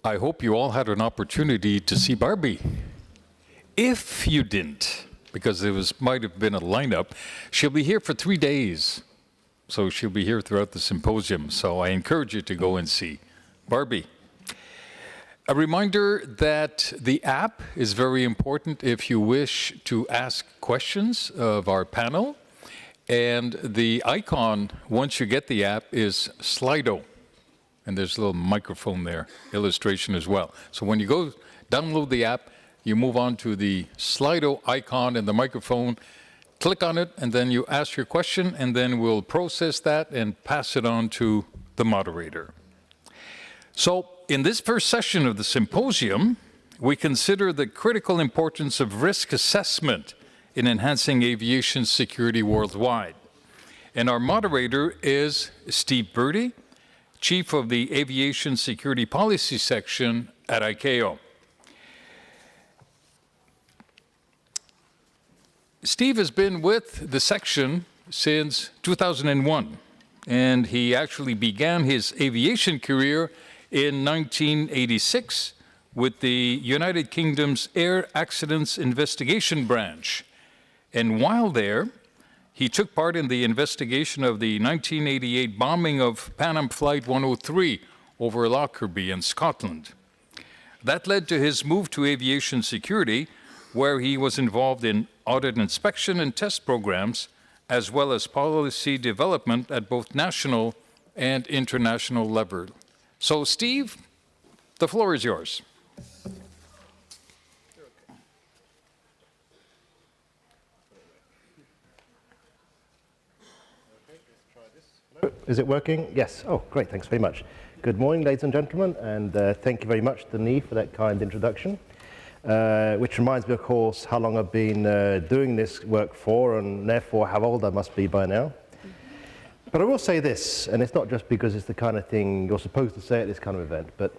I hope you all had an opportunity to see Barbie. If you didn't, because there might have been a lineup, she'll be here for 3 days. So she'll be here throughout the symposium. So I encourage you to go and see Barbie. A reminder that the app is very important if you wish to ask questions of our panel. And the icon, once you get the app, is Slido. And there's a little microphone there, illustration as well. So when you go download the app, you move on to the Slido icon and the microphone, click on it, and then you ask your question, and then we'll process that and pass it on to the moderator. So in this first session of the symposium, we consider the critical importance of risk assessment in enhancing aviation security worldwide. And our moderator is Steve Birdie, Chief of the Aviation Security Policy Section at ICAO. Steve has been with the section since 2001, and he actually began his aviation career in 1986 with the United Kingdom's Air Accidents Investigation Branch. And while there, he took part in the investigation of the 1988 bombing of Pan Am Flight 103 over Lockerbie in Scotland. That led to his move to aviation security, where he was involved in audit inspection and test programs, as well as policy development at both national and international level. So, Steve, the floor is yours. Is it working? Yes. Oh, great. Thanks very much. Good morning, ladies and gentlemen, and thank you very much, Denis, for that kind introduction, which reminds me, of course, how long I've been doing this work for, and therefore how old I must be by now. But I will say this, and it's not just because it's the kind of thing you're supposed to say at this kind of event, but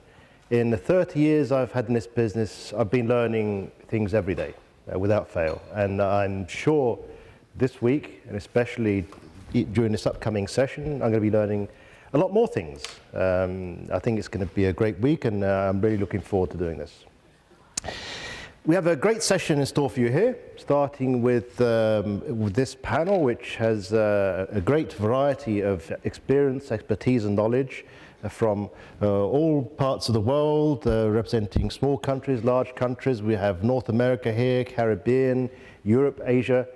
in the 30 years I've had in this business, I've been learning things every day, without fail. And I'm sure this week, and especially during this upcoming session, I'm going to be learning a lot more things. I think it's going to be a great week, and I'm really looking forward to doing this. We have a great session in store for you here, starting with this panel, which has a great variety of experience, expertise, and knowledge from all parts of the world, representing small countries, large countries. We have North America here, Caribbean, Europe, Asia.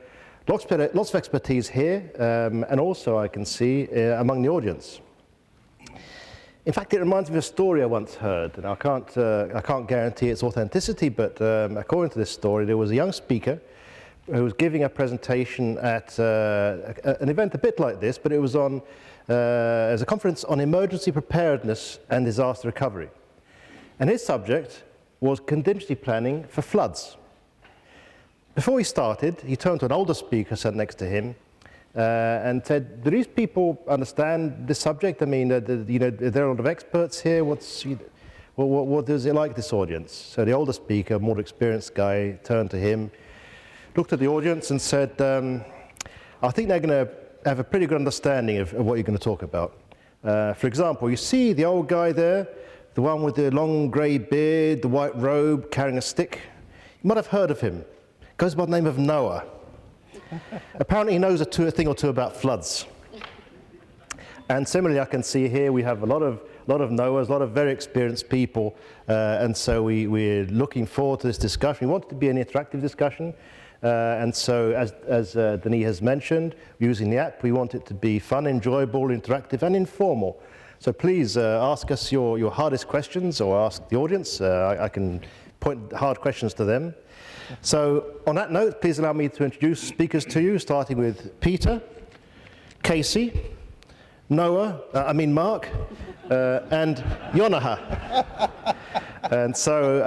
Lots of expertise here, and also I can see among the audience. In fact, it reminds me of a story I once heard, and I can't guarantee its authenticity, but according to this story, there was a young speaker who was giving a presentation at an event a bit like this, but it was on as a conference on emergency preparedness and disaster recovery. And his subject was contingency planning for floods. Before he started, he turned to an older speaker sat next to him and said, "Do these people understand this subject? I mean, there are a lot of experts here. What is it like, this audience?" So the older speaker, more experienced guy, turned to him, looked at the audience and said, "I think they're going to have a pretty good understanding of what you're going to talk about. For example, you see the old guy there, the one with the long grey beard, the white robe, carrying a stick? You might have heard of him. Goes by the name of Noah. Apparently he knows a thing or two about floods." And similarly, I can see here we have a lot of Noahs, a lot of very experienced people, and so we're looking forward to this discussion. We want it to be an interactive discussion, and so as Denis has mentioned, using the app, we want it to be fun, enjoyable, interactive, and informal. So please ask us your hardest questions, or ask the audience. I can point hard questions to them. So on that note, please allow me to introduce speakers to you, starting with Peter, Casey, Noah, Mark, and Yonaha. And so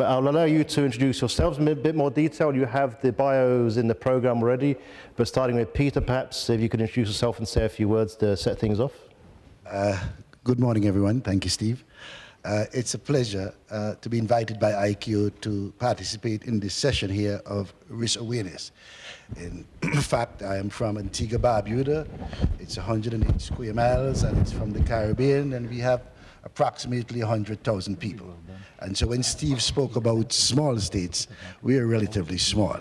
I'll allow you to introduce yourselves in a bit more detail. You have the bios in the program already, but starting with Peter, perhaps if you could introduce yourself and say a few words to set things off. Good morning, everyone. Thank you, Steve. It's a pleasure to be invited by ICAO to participate in this session here of risk awareness. In fact, I am from Antigua Barbuda. It's 108 square miles, and it's from the Caribbean, and we have approximately 100,000 people. And so when Steve spoke about small states, we are relatively small.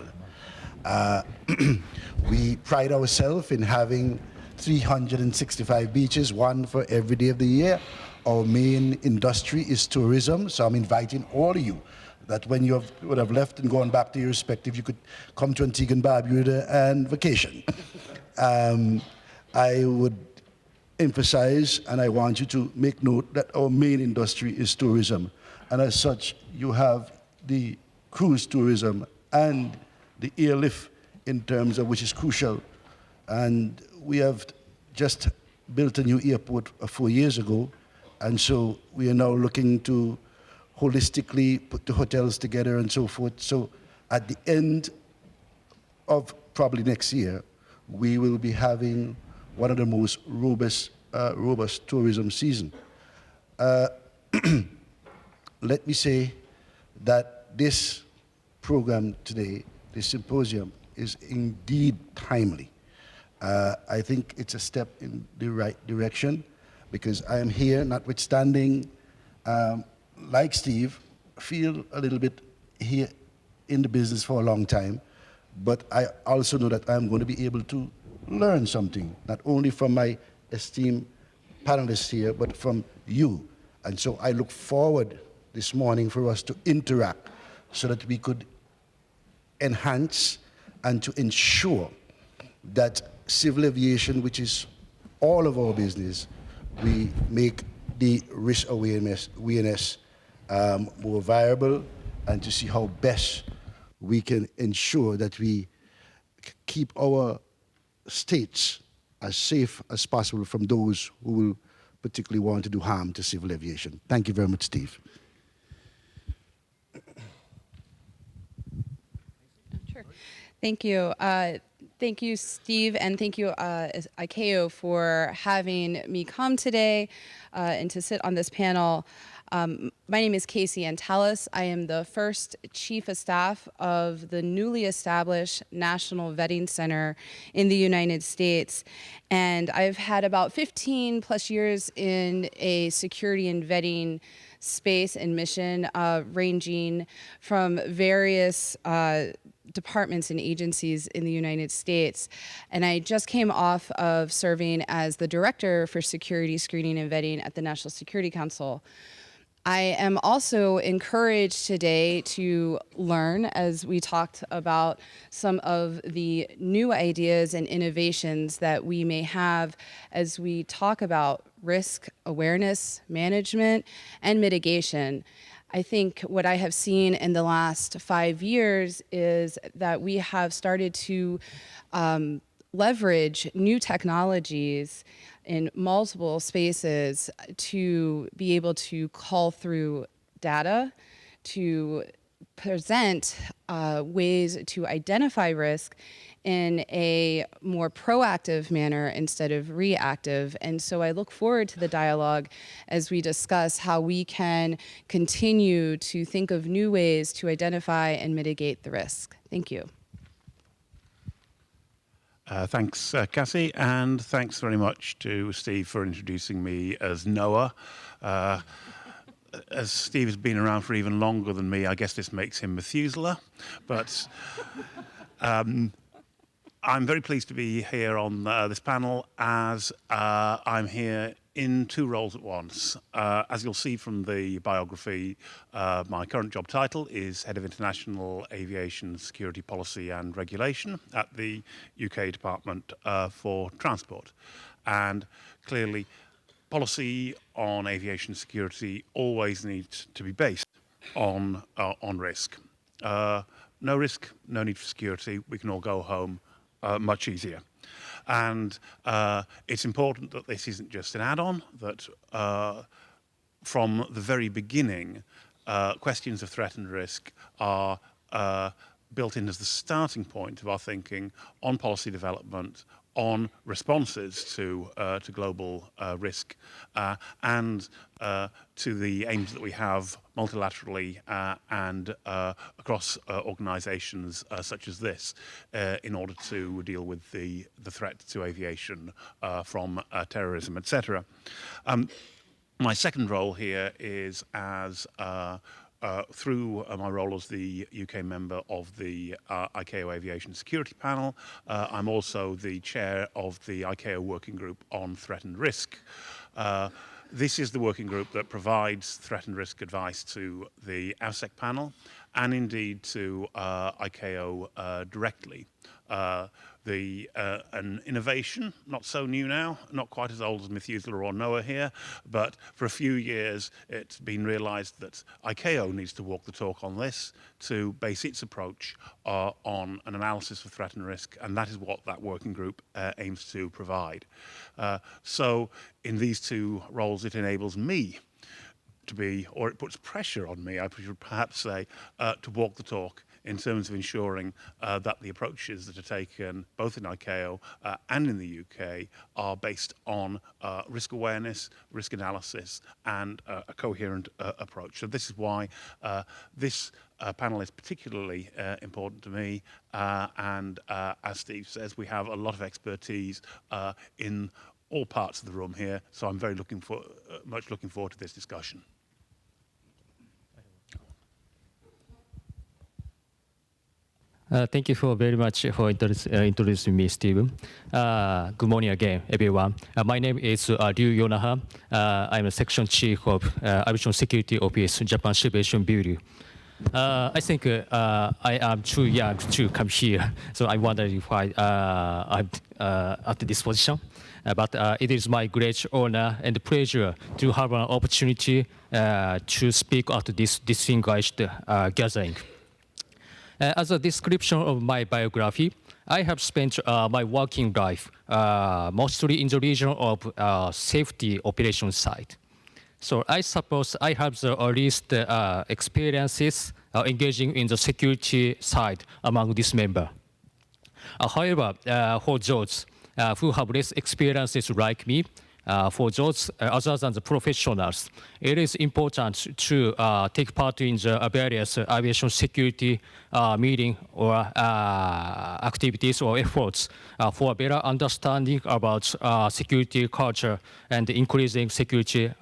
We pride ourselves in having 365 beaches, one for every day of the year. Our main industry is tourism, so I'm inviting all of you that when you would have left and gone back to your respective, you could come to Antigua and Barbuda and vacation. I would emphasize, and I want you to make note, that our main industry is tourism. And as such, you have the cruise tourism and the airlift in terms of which is crucial. And we have just built a new airport 4 years ago, and so we are now looking to holistically put the hotels together and so forth. So at the end of probably next year, we will be having one of the most robust tourism season. Let me say that this program today, this symposium, is indeed timely. I think it's a step in the right direction because I am here, notwithstanding, like Steve, feel a little bit here in the business for a long time, but I also know that I'm going to be able to learn something, not only from my esteemed panelists here, but from you. And so I look forward this morning for us to interact so that we could enhance and to ensure that civil aviation, which is all of our business, we make the risk awareness more viable and to see how best we can ensure that we keep our states as safe as possible from those who will particularly want to do harm to civil aviation. Thank you very much, Steve. Sure. Thank you. Thank you, Steve, and thank you, ICAO, for having me come today and to sit on this panel. My name is Casey Talas. I am the first Chief of Staff of the newly established National Vetting Center in the United States. And I've had about 15 plus years in a security and vetting space and mission, ranging from various departments and agencies in the United States. And I just came off of serving as the Director for Security Screening and Vetting at the National Security Council. I am also encouraged today to learn, as we talked about some of the new ideas and innovations that we may have as we talk about risk awareness, management, and mitigation. I think what I have seen in the last 5 years is that we have started to leverage new technologies in multiple spaces to be able to call through data, to present ways to identify risk in a more proactive manner instead of reactive. And so I look forward to the dialogue as we discuss how we can continue to think of new ways to identify and mitigate the risk. Thank you. Thanks, Cassie, and thanks very much to Steve for introducing me as Noah. As Steve has been around for even longer than me, I guess this makes him Methuselah, but I'm very pleased to be here on this panel as I'm here in two roles at once. As you'll see from the biography, my current job title is Head of International Aviation Security Policy and Regulation at the UK Department for Transport. And clearly, policy on aviation security always needs to be based on risk. No risk, no need for security. We can all go home much easier. And it's important that this isn't just an add-on, that from the very beginning, questions of threat and risk are built in as the starting point of our thinking on policy development, on responses to global risk, and to the aims that we have multilaterally and across organizations such as this in order to deal with the threat to aviation from terrorism, etc. My second role here is as through my role as the UK member of the ICAO Aviation Security Panel, I'm also the chair of the ICAO Working Group on Threat and Risk. This is the working group that provides threat and risk advice to the AVSEC panel and indeed to ICAO directly. An innovation, not so new now, not quite as old as Methuselah or Noah here, but for a few years it's been realised that ICAO needs to walk the talk on this to base its approach on an analysis of threat and risk, and that is what that working group aims to provide. So in these two roles it enables me to be, or it puts pressure on me, I should perhaps say, to walk the talk in terms of ensuring that the approaches that are taken both in ICAO and in the UK are based on risk awareness, risk analysis, and a coherent approach. So this is why this panel is particularly important to me. And as Steve says, we have a lot of expertise in all parts of the room here. So I'm very much looking forward to this discussion. Thank you very much for introducing me, Steve. Good morning again, everyone. My name is Ryu Yonaha. I'm a section chief of Aviation Security Office, Japan Civil Aviation Bureau. I think I am too young to come here, so I wonder if I'm at this position. But it is my great honor and pleasure to have an opportunity to speak at this distinguished gathering. As a description of my biography, I have spent my working life mostly in the region of safety operations side. So I suppose I have the least experiences engaging in the security side among this member. However, for those who have less experiences like me, for those other than the professionals, it is important to take part in the various aviation security meeting or activities or efforts for a better understanding about security culture and increasing security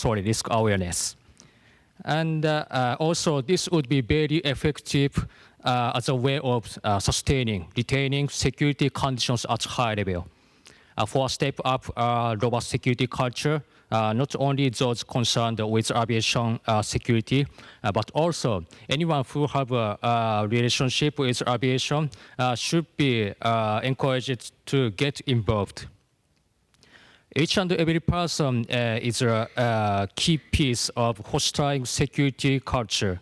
risk awareness. And also, this would be very effective as a way of retaining security conditions at high level. For a step up robust security culture, not only those concerned with aviation security, but also anyone who have a relationship with aviation should be encouraged to get involved. Each and every person is a key piece of fostering security culture,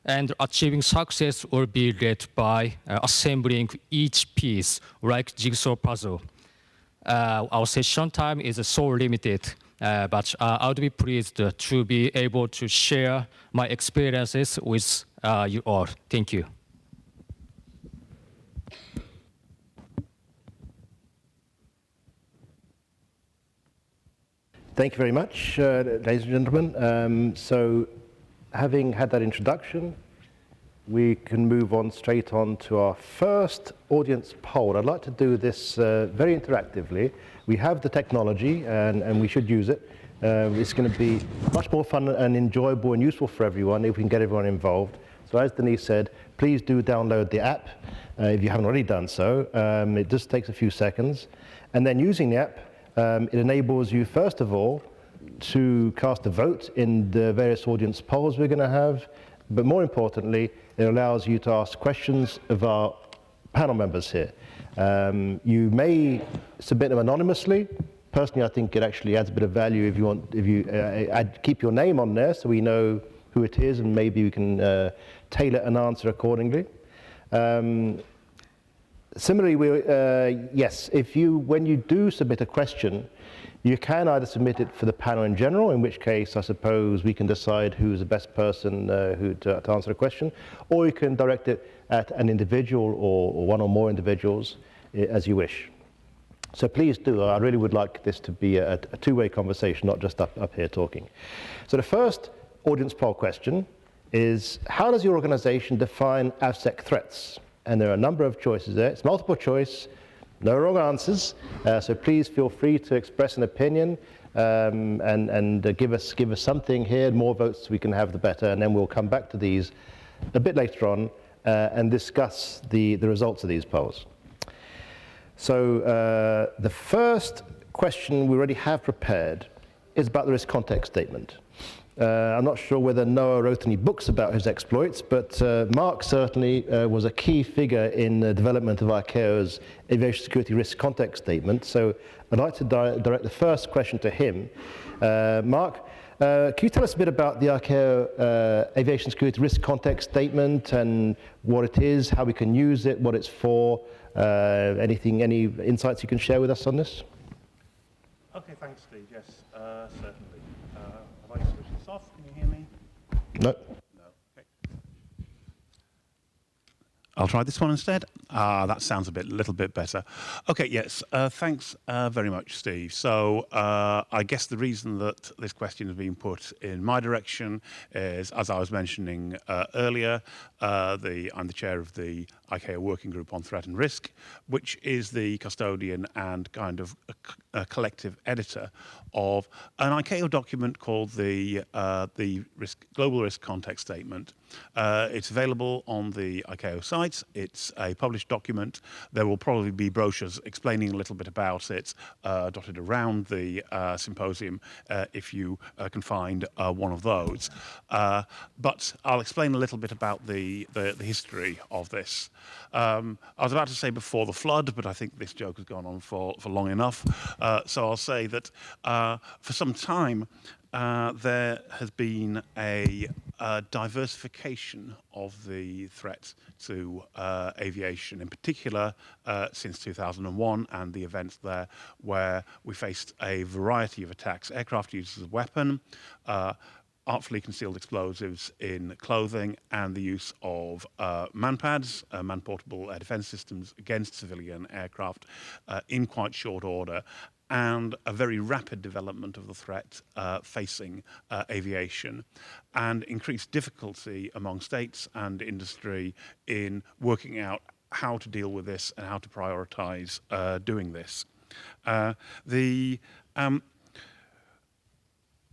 and achieving success will be led by assembling each piece like jigsaw puzzle. Our session time is so limited, but I would be pleased to be able to share my experiences with you all. Thank you. Thank you very much, ladies and gentlemen. So having had that introduction, we can move on straight on to our first audience poll. I'd like to do this very interactively. We have the technology and we should use it. It's going to be much more fun and enjoyable and useful for everyone if we can get everyone involved. So as Denise said, please do download the app if you haven't already done so. It just takes a few seconds. And then using the app, it enables you, first of all, to cast a vote in the various audience polls we're going to have. But more importantly, it allows you to ask questions of our panel members here. You may submit them anonymously. Personally, I think it actually adds a bit of value if you keep your name on there so we know who it is, and maybe we can tailor an answer accordingly. Similarly, yes, when you do submit a question, you can either submit it for the panel in general, in which case I suppose we can decide who's the best person to answer the question, or you can direct it at an individual or one or more individuals as you wish. So please do. I really would like this to be a two-way conversation, not just up here talking. So the first audience poll question is, how does your organization define AVSEC threats? And there are a number of choices there. It's multiple choice. No wrong answers, so please feel free to express an opinion. and give us something here. The more votes we can have, the better. And then we'll come back to these a bit later on and discuss the results of these polls. So the first question we already have prepared is about the risk context statement. I'm not sure whether Noah wrote any books about his exploits, but Mark certainly was a key figure in the development of ICAO's aviation security risk context statement. So I'd like to direct the first question to him. Mark, can you tell us a bit about the ICAO aviation security risk context statement and what it is, how we can use it, what it's for, any insights you can share with us on this? Okay, thanks, Steve. Yes, certainly. Have I switched this off? Can you hear me? No. No. Okay. I'll try this one instead. That sounds a little bit better. Okay, yes, thanks very much, Steve. So I guess the reason that this question has been put in my direction is, as I was mentioning earlier, I'm the chair of the ICAO Working Group on Threat and Risk, which is the custodian and kind of a collective editor of an ICAO document called the Global Risk Context Statement. It's available on the ICAO site. It's a published document. There will probably be brochures explaining a little bit about it dotted around the symposium if you can find one of those. But I'll explain a little bit about the history of this. I was about to say before the flood, but I think this joke has gone on for long enough. So I'll say that for some time, there has been a diversification of the threat to aviation, in particular since 2001 and the events there where we faced a variety of attacks, aircraft used as a weapon, artfully concealed explosives in clothing, and the use of manpads, man-portable air defense systems, against civilian aircraft in quite short order, and a very rapid development of the threat facing aviation, and increased difficulty among states and industry in working out how to deal with this and how to prioritize doing this.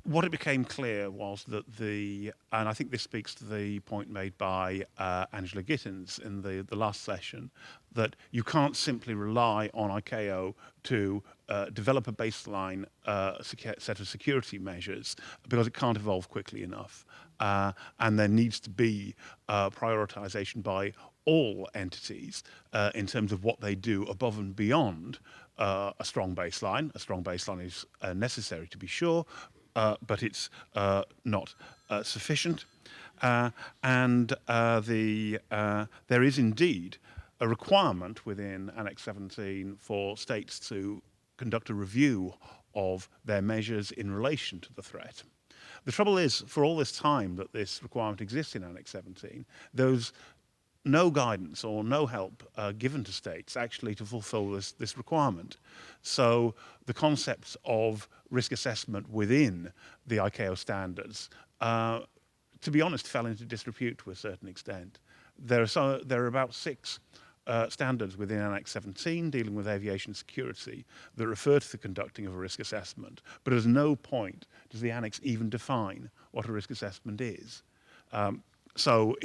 What it became clear was that and I think this speaks to the point made by Angela Gittins in the last session, that you can't simply rely on ICAO to develop a baseline set of security measures because it can't evolve quickly enough. And there needs to be prioritization by all entities in terms of what they do above and beyond a strong baseline. A strong baseline is necessary, to be sure, but it's not sufficient. And there is indeed a requirement within Annex 17 for states to conduct a review of their measures in relation to the threat. The trouble is, for all this time that this requirement exists in Annex 17, there's no guidance or no help given to states actually to fulfill this requirement. So the concepts of risk assessment within the ICAO standards, to be honest, fell into disrepute to a certain extent. There are about 6 standards within Annex 17 dealing with aviation security that refer to the conducting of a risk assessment, but at no point does the Annex even define what a risk assessment is. So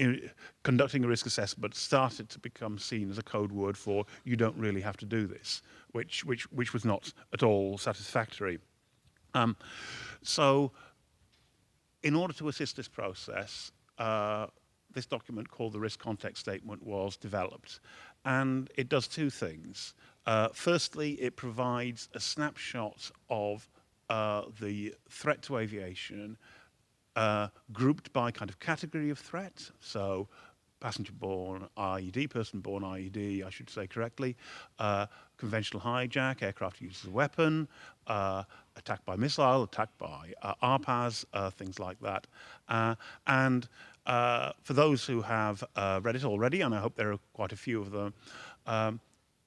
conducting a risk assessment started to become seen as a code word for you don't really have to do this, which was not at all satisfactory. So in order to assist this process, this document called the Risk Context Statement was developed. And it does 2 things. Firstly, it provides a snapshot of the threat to aviation grouped by kind of category of threat. So passenger-borne IED, person-borne IED, I should say correctly, conventional hijack, aircraft used as a weapon, attack by missile, attack by RPAS, things like that. And for those who have read it already, and I hope there are quite a few of them,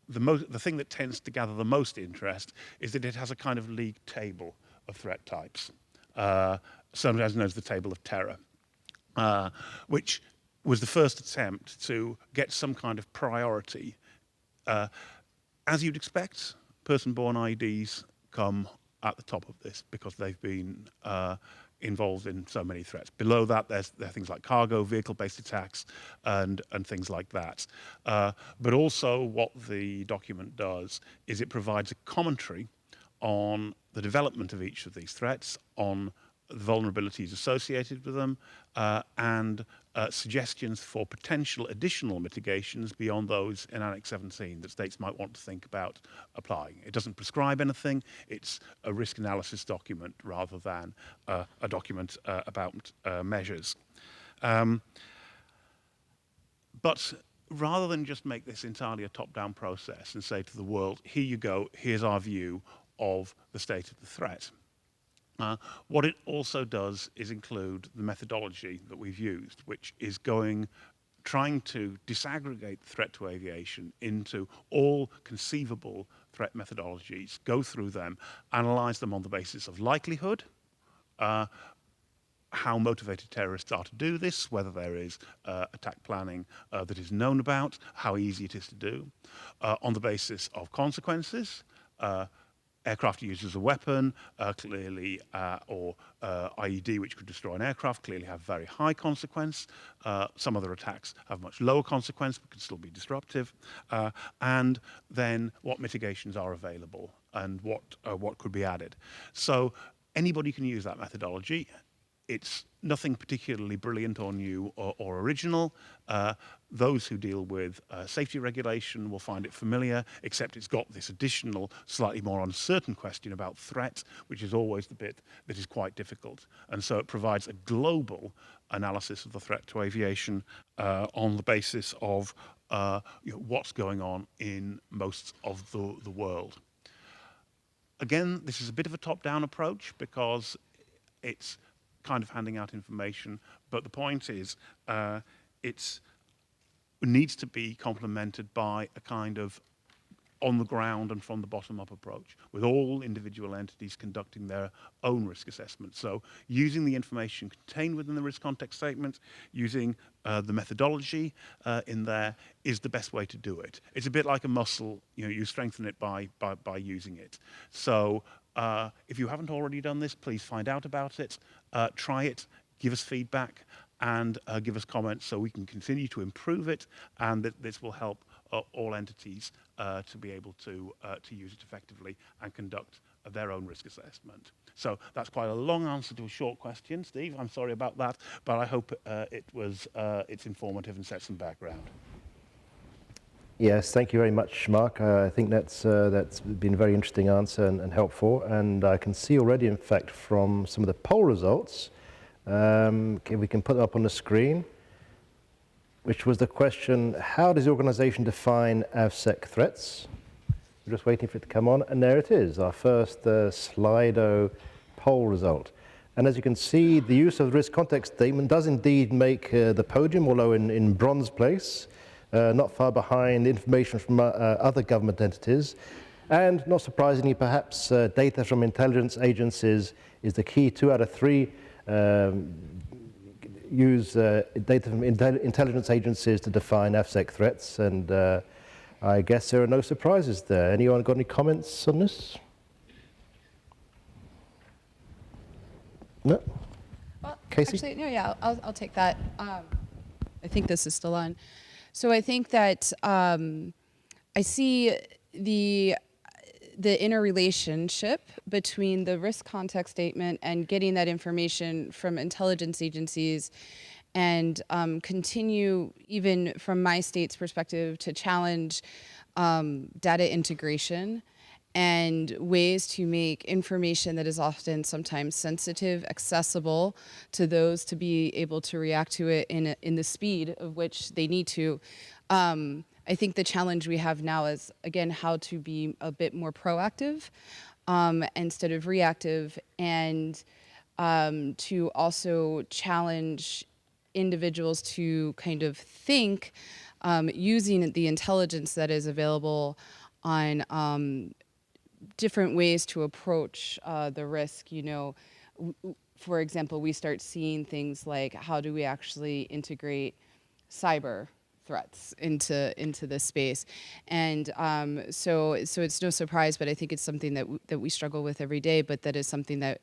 the thing that tends to gather the most interest is that it has a kind of league table of threat types, sometimes known as the Table of Terror, which was the first attempt to get some kind of priority. As you'd expect, person-borne IEDs come at the top of this because they've been involved in so many threats. Below that, there are things like cargo, vehicle-based attacks, and things like that. But also what the document does is it provides a commentary on the development of each of these threats, on the vulnerabilities associated with them, and suggestions for potential additional mitigations beyond those in Annex 17 that states might want to think about applying. It doesn't prescribe anything. It's a risk analysis document rather than a document about measures. But rather than just make this entirely a top-down process and say to the world, here you go, here's our view of the state of the threat, what it also does is include the methodology that we've used, which is trying to disaggregate the threat to aviation into all conceivable threat methodologies, go through them, analyze them on the basis of likelihood, how motivated terrorists are to do this, whether there is attack planning that is known about, how easy it is to do, on the basis of consequences, aircraft used as a weapon, clearly, or IED, which could destroy an aircraft, clearly have very high consequence. Some other attacks have much lower consequence, but can still be disruptive. And then what mitigations are available and what could be added. So anybody can use that methodology. It's nothing particularly brilliant or new or original. Those who deal with safety regulation will find it familiar, except it's got this additional, slightly more uncertain question about threat, which is always the bit that is quite difficult. And so it provides a global analysis of the threat to aviation on the basis of what's going on in most of the world. Again, this is a bit of a top-down approach because it's kind of handing out information, but the point is it needs to be complemented by a kind of on the ground and from the bottom up approach, with all individual entities conducting their own risk assessment. So using the information contained within the risk context statement, using the methodology in there is the best way to do it. It's a bit like a muscle, you strengthen it by using it. So if you haven't already done this, please find out about it, try it, give us feedback, and give us comments so we can continue to improve it, and that this will help all entities to be able to use it effectively and conduct their own risk assessment. So that's quite a long answer to a short question, Steve. I'm sorry about that, but I hope it's informative and sets some background. Yes, thank you very much, Mark. I think that's been a very interesting answer and helpful. And I can see already, in fact, from some of the poll results, we can put it up on the screen, which was the question, how does the organization define AvSec threats? We're just waiting for it to come on, and there it is, our first Slido poll result. And as you can see, the use of the risk context statement does indeed make the podium, although in bronze place, not far behind information from other government entities. And not surprisingly, perhaps data from intelligence agencies is the key. 2 out of 3 use data from intelligence agencies to define AvSec threats, and I guess there are no surprises there. Anyone got any comments on this? No? Well, Casey? actually, no, yeah, I'll take that. I think this is still on. So I think that I see the interrelationship between the risk context statement and getting that information from intelligence agencies, and continue, even from my state's perspective, to challenge data integration and ways to make information that is often sometimes sensitive accessible to those to be able to react to it in the speed of which they need to. I think the challenge we have now is, again, how to be a bit more proactive instead of reactive, and to also challenge individuals to kind of think using the intelligence that is available on different ways to approach the risk. For example, we start seeing things like, how do we actually integrate cyber threats into this space, and so it's no surprise. But I think it's something that we struggle with every day. But that is something that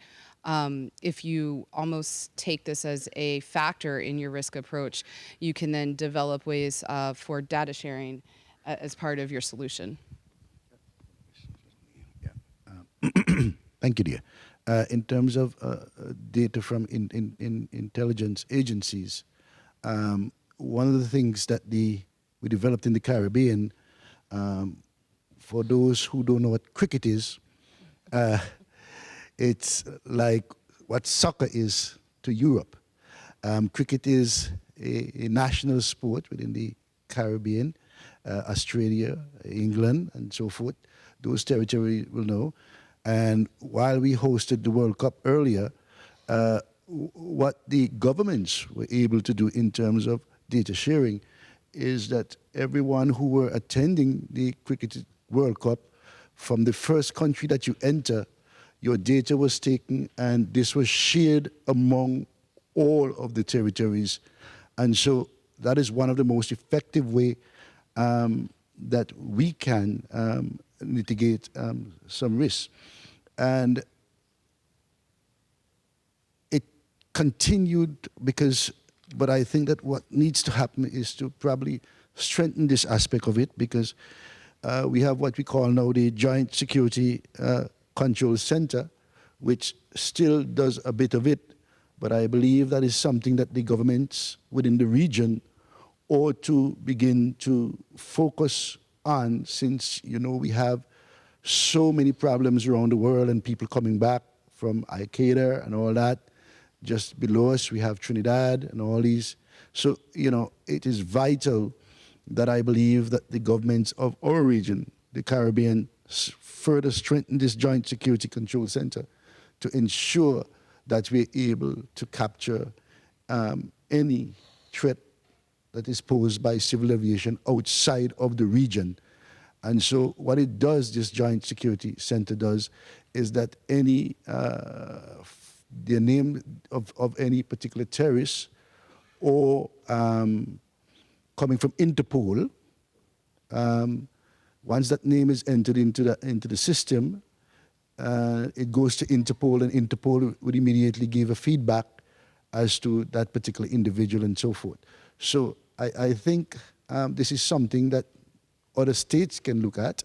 if you almost take this as a factor in your risk approach, you can then develop ways for data sharing as part of your solution. Thank you, dear. In terms of data from intelligence agencies, one of the things that we developed in the Caribbean, for those who don't know what cricket is, it's like what soccer is to Europe. Cricket is a national sport within the Caribbean, Australia, England, and so forth. Those territories will know. And while we hosted the World Cup earlier, what the governments were able to do in terms of data sharing is that everyone who were attending the Cricket World Cup, from the first country that you enter, your data was taken and this was shared among all of the territories. And so that is one of the most effective ways that we can mitigate some risks. And it continued but I think that what needs to happen is to probably strengthen this aspect of it, because we have what we call now the Joint Security Control Center, which still does a bit of it, but I believe that is something that the governments within the region ought to begin to focus on, since, you know, we have so many problems around the world and people coming back from ICAO and all that. Just below us, we have Trinidad and all these. So, you know, it is vital that I believe that the governments of our region, the Caribbean, further strengthen this Joint Security Control Center to ensure that we're able to capture any threat that is posed by civil aviation outside of the region. And so what it does, this Joint Security Center does, is that any the name of any particular terrorist or coming from Interpol, once that name is entered into the system, it goes to Interpol, and Interpol would immediately give a feedback as to that particular individual and so forth. So I think this is something that other states can look at,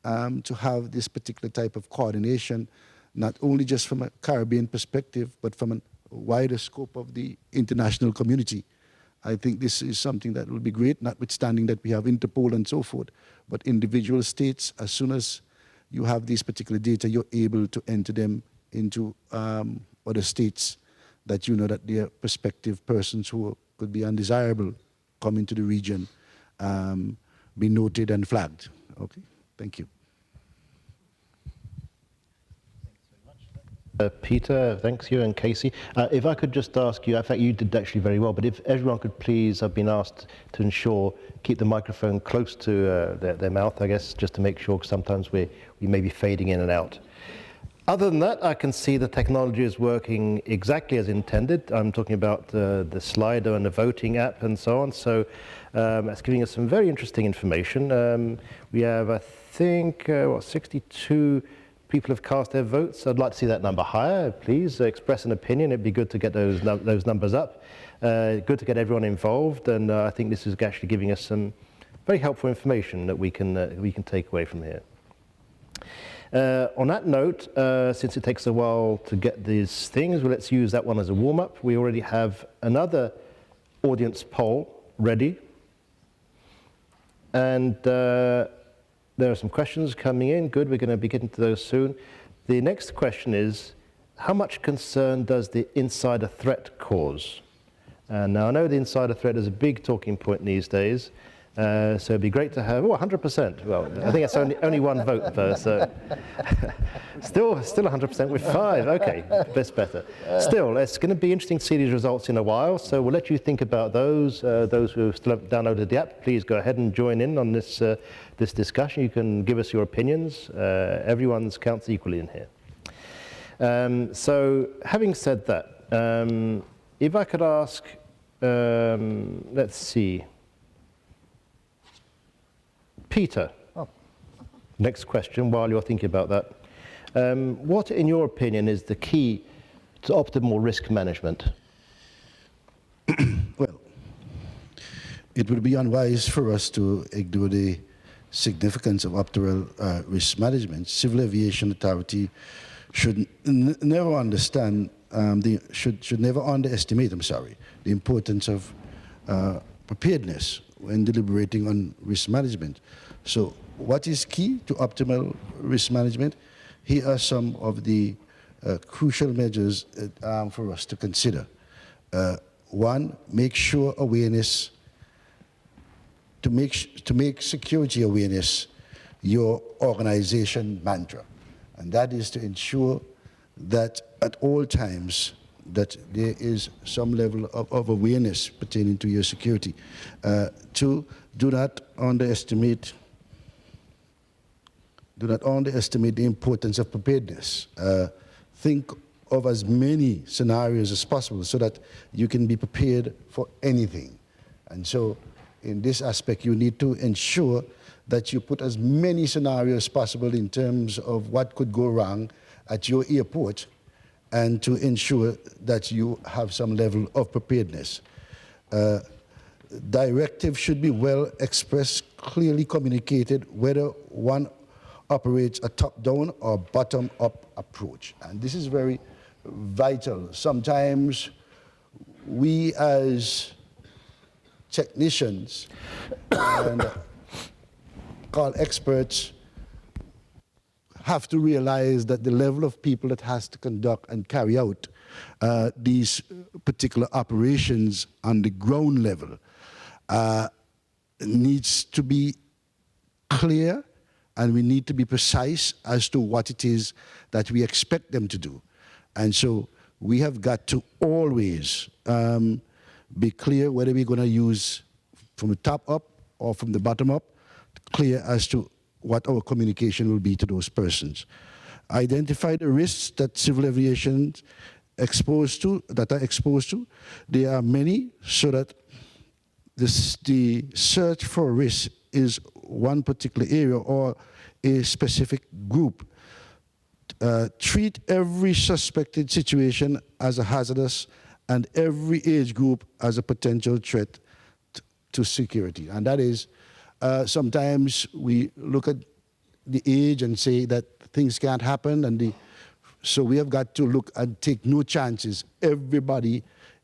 to have this particular type of coordination, not only just from a Caribbean perspective, but from a wider scope of the international community. I think this is something that will be great, notwithstanding that we have Interpol and so forth, but individual states, as soon as you have these particular data, you're able to enter them into other states that you know that their prospective persons who could be undesirable come into the region, be noted and flagged. Okay, thank you. Peter, thanks you, and Casey. If I could just ask you, in fact you did actually very well, but if everyone could please, I've been asked to ensure, keep the microphone close to their mouth, I guess, just to make sure, because sometimes we may be fading in and out. Other than that, I can see the technology is working exactly as intended. I'm talking about the Slido and the voting app and so on, so that's giving us some very interesting information. We have, I think, 62 people have cast their votes. I'd like to see that number higher. Please express an opinion. It'd be good to get those numbers up. Good to get everyone involved, and I think this is actually giving us some very helpful information that we can take away from here. On that note, since it takes a while to get these things, well, let's use that one as a warm-up. We already have another audience poll ready, and there are some questions coming in. Good, we're going to be getting to those soon. The next question is, how much concern does the insider threat cause? Now, I know the insider threat is a big talking point these days, so it'd be great to have, 100%. Well, I think it's only one vote per, so still 100% with 5. Okay, that's better. Still, it's going to be interesting to see these results in a while, so we'll let you think about those. Those who still haven't downloaded the app, please go ahead and join in on this this discussion. You can give us your opinions. Everyone's counts equally in here. So, having said that, if I could ask, let's see. Peter, next question while you're thinking about that. What, in your opinion, is the key to optimal risk management? Well, it would be unwise for us to ignore the significance of optimal risk management. Civil Aviation Authority should never understand, should never underestimate, the importance of preparedness when deliberating on risk management. So what is key to optimal risk management? Here are some of the crucial measures for us to consider. One, make sure awareness, to make security awareness your organization mantra. And that is to ensure that at all times that there is some level of awareness pertaining to your security. Two, do not underestimate the importance of preparedness. Think of as many scenarios as possible so that you can be prepared for anything. And so in this aspect, you need to ensure that you put as many scenarios as possible in terms of what could go wrong at your airport, and to ensure that you have some level of preparedness. Directives should be well expressed, clearly communicated, whether one operates a top-down or bottom-up approach. And this is very vital. Sometimes we as technicians and called experts have to realize that the level of people that has to conduct and carry out these particular operations on the ground level needs to be clear, and we need to be precise as to what it is that we expect them to do. And so we have got to always be clear whether we're going to use from the top up or from the bottom up, clear as to what our communication will be to those persons. Identify the risks that civil aviation are exposed to. There are many, so that the search for risk is one particular area or a specific group. Treat every suspected situation as a hazardous and every age group as a potential threat to security. And that is, sometimes we look at the age and say that things can't happen, and so we have got to look and take no chances. Everybody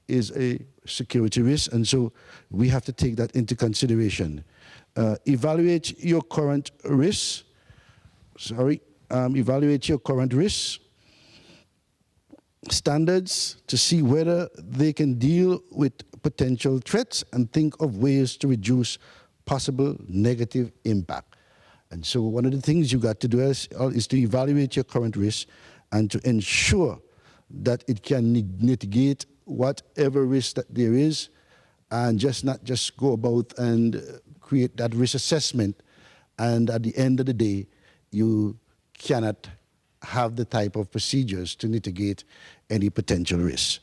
is a security risk, and so we have to take that into consideration. Evaluate your current risks. Evaluate your current risks, standards to see whether they can deal with potential threats, and think of ways to reduce possible negative impact. And so one of the things you got to do is to evaluate your current risk and to ensure that it can mitigate whatever risk that there is, and not just go about and create that risk assessment, and at the end of the day, you cannot have the type of procedures to mitigate any potential risks.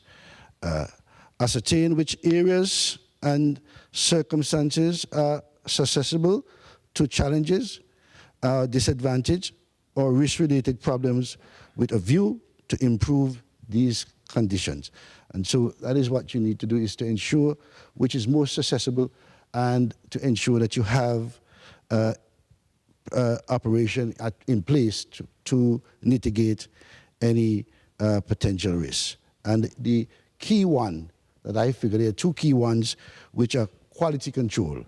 Ascertain which areas and circumstances are susceptible to challenges, disadvantage, or risk-related problems with a view to improve these conditions. And so that is what you need to do, is to ensure which is most accessible, and to ensure that you have operation in place to mitigate any potential risks. And the key one that I figure, there are two key ones, which are quality control.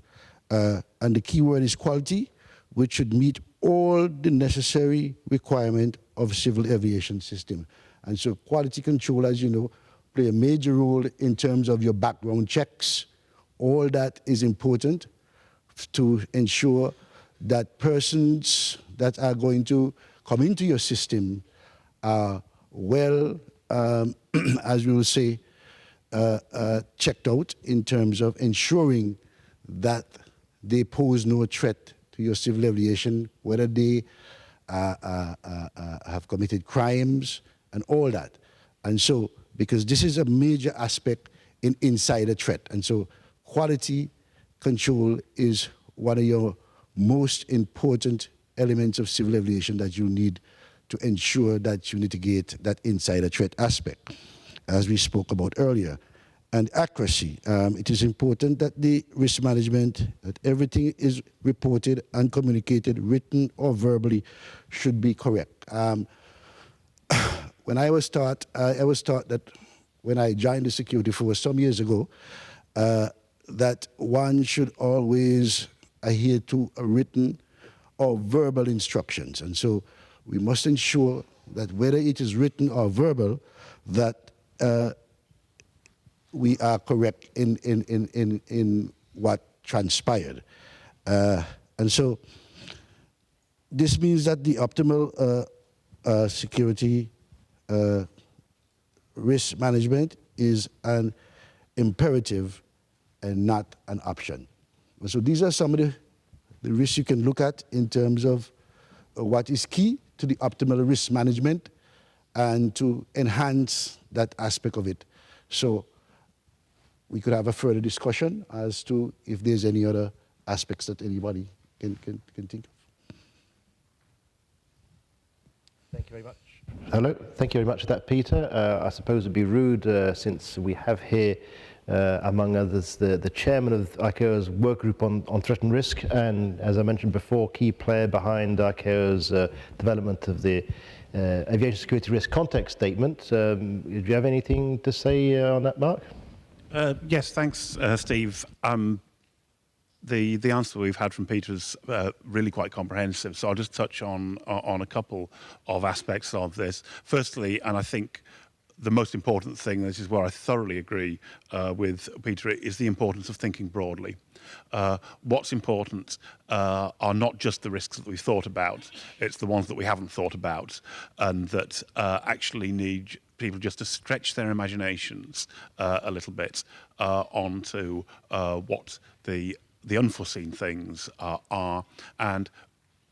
And the key word is quality, which should meet all the necessary requirement of civil aviation system. And so quality control, as you know, play a major role in terms of your background checks. All that is important to ensure that persons that are going to come into your system are well, as we will say, checked out in terms of ensuring that they pose no threat to your civil aviation, whether they have committed crimes and all that. And so, because this is a major aspect in insider threat, and so quality control is one of your most important elements of civil aviation that you need to ensure that you mitigate that insider threat aspect, as we spoke about earlier. And accuracy. It is important that the risk management, that everything is reported and communicated, written or verbally, should be correct. When I was taught that when I joined the security force some years ago, that one should always adhere to a written or verbal instructions. And so we must ensure that whether it is written or verbal, that we are correct in what transpired. And so this means that the optimal security risk management is an imperative and not an option. So these are some of the risks you can look at in terms of what is key to the optimal risk management and to enhance that aspect of it. So we could have a further discussion as to if there's any other aspects that anybody can think of. Thank you very much. Hello, thank you very much for that, Peter. I suppose it'd be rude since we have here, among others, the chairman of ICAO's work group on threat and risk, and as I mentioned before, key player behind ICAO's development of the aviation security risk context statement. Do you have anything to say on that, Mark? Yes, thanks, Steve. The answer we've had from Peter is really quite comprehensive, so I'll just touch on a couple of aspects of this. Firstly, and I think the most important thing, this is where I thoroughly agree with Peter, is the importance of thinking broadly. What's important are not just the risks that we've thought about, it's the ones that we haven't thought about, and that actually need people just to stretch their imaginations a little bit onto what the unforeseen things are, and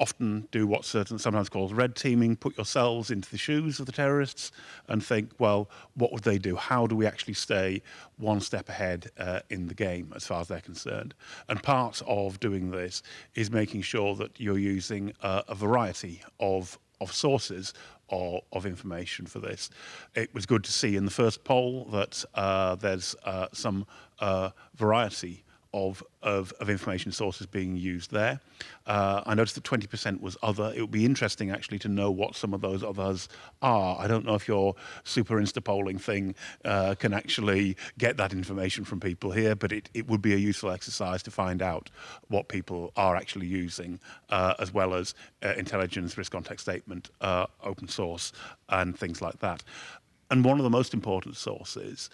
often do what's sometimes called red teaming, put yourselves into the shoes of the terrorists and think, well, what would they do? How do we actually stay one step ahead in the game as far as they're concerned? And part of doing this is making sure that you're using a variety of sources of information for this. It was good to see in the first poll that there's some variety of information sources being used there. I noticed that 20% was other. It would be interesting actually to know what some of those others are. I don't know if your super insta polling thing can actually get that information from people here, but it would be a useful exercise to find out what people are actually using, as well as intelligence, risk context statement, open source, and things like that. And one of the most important sources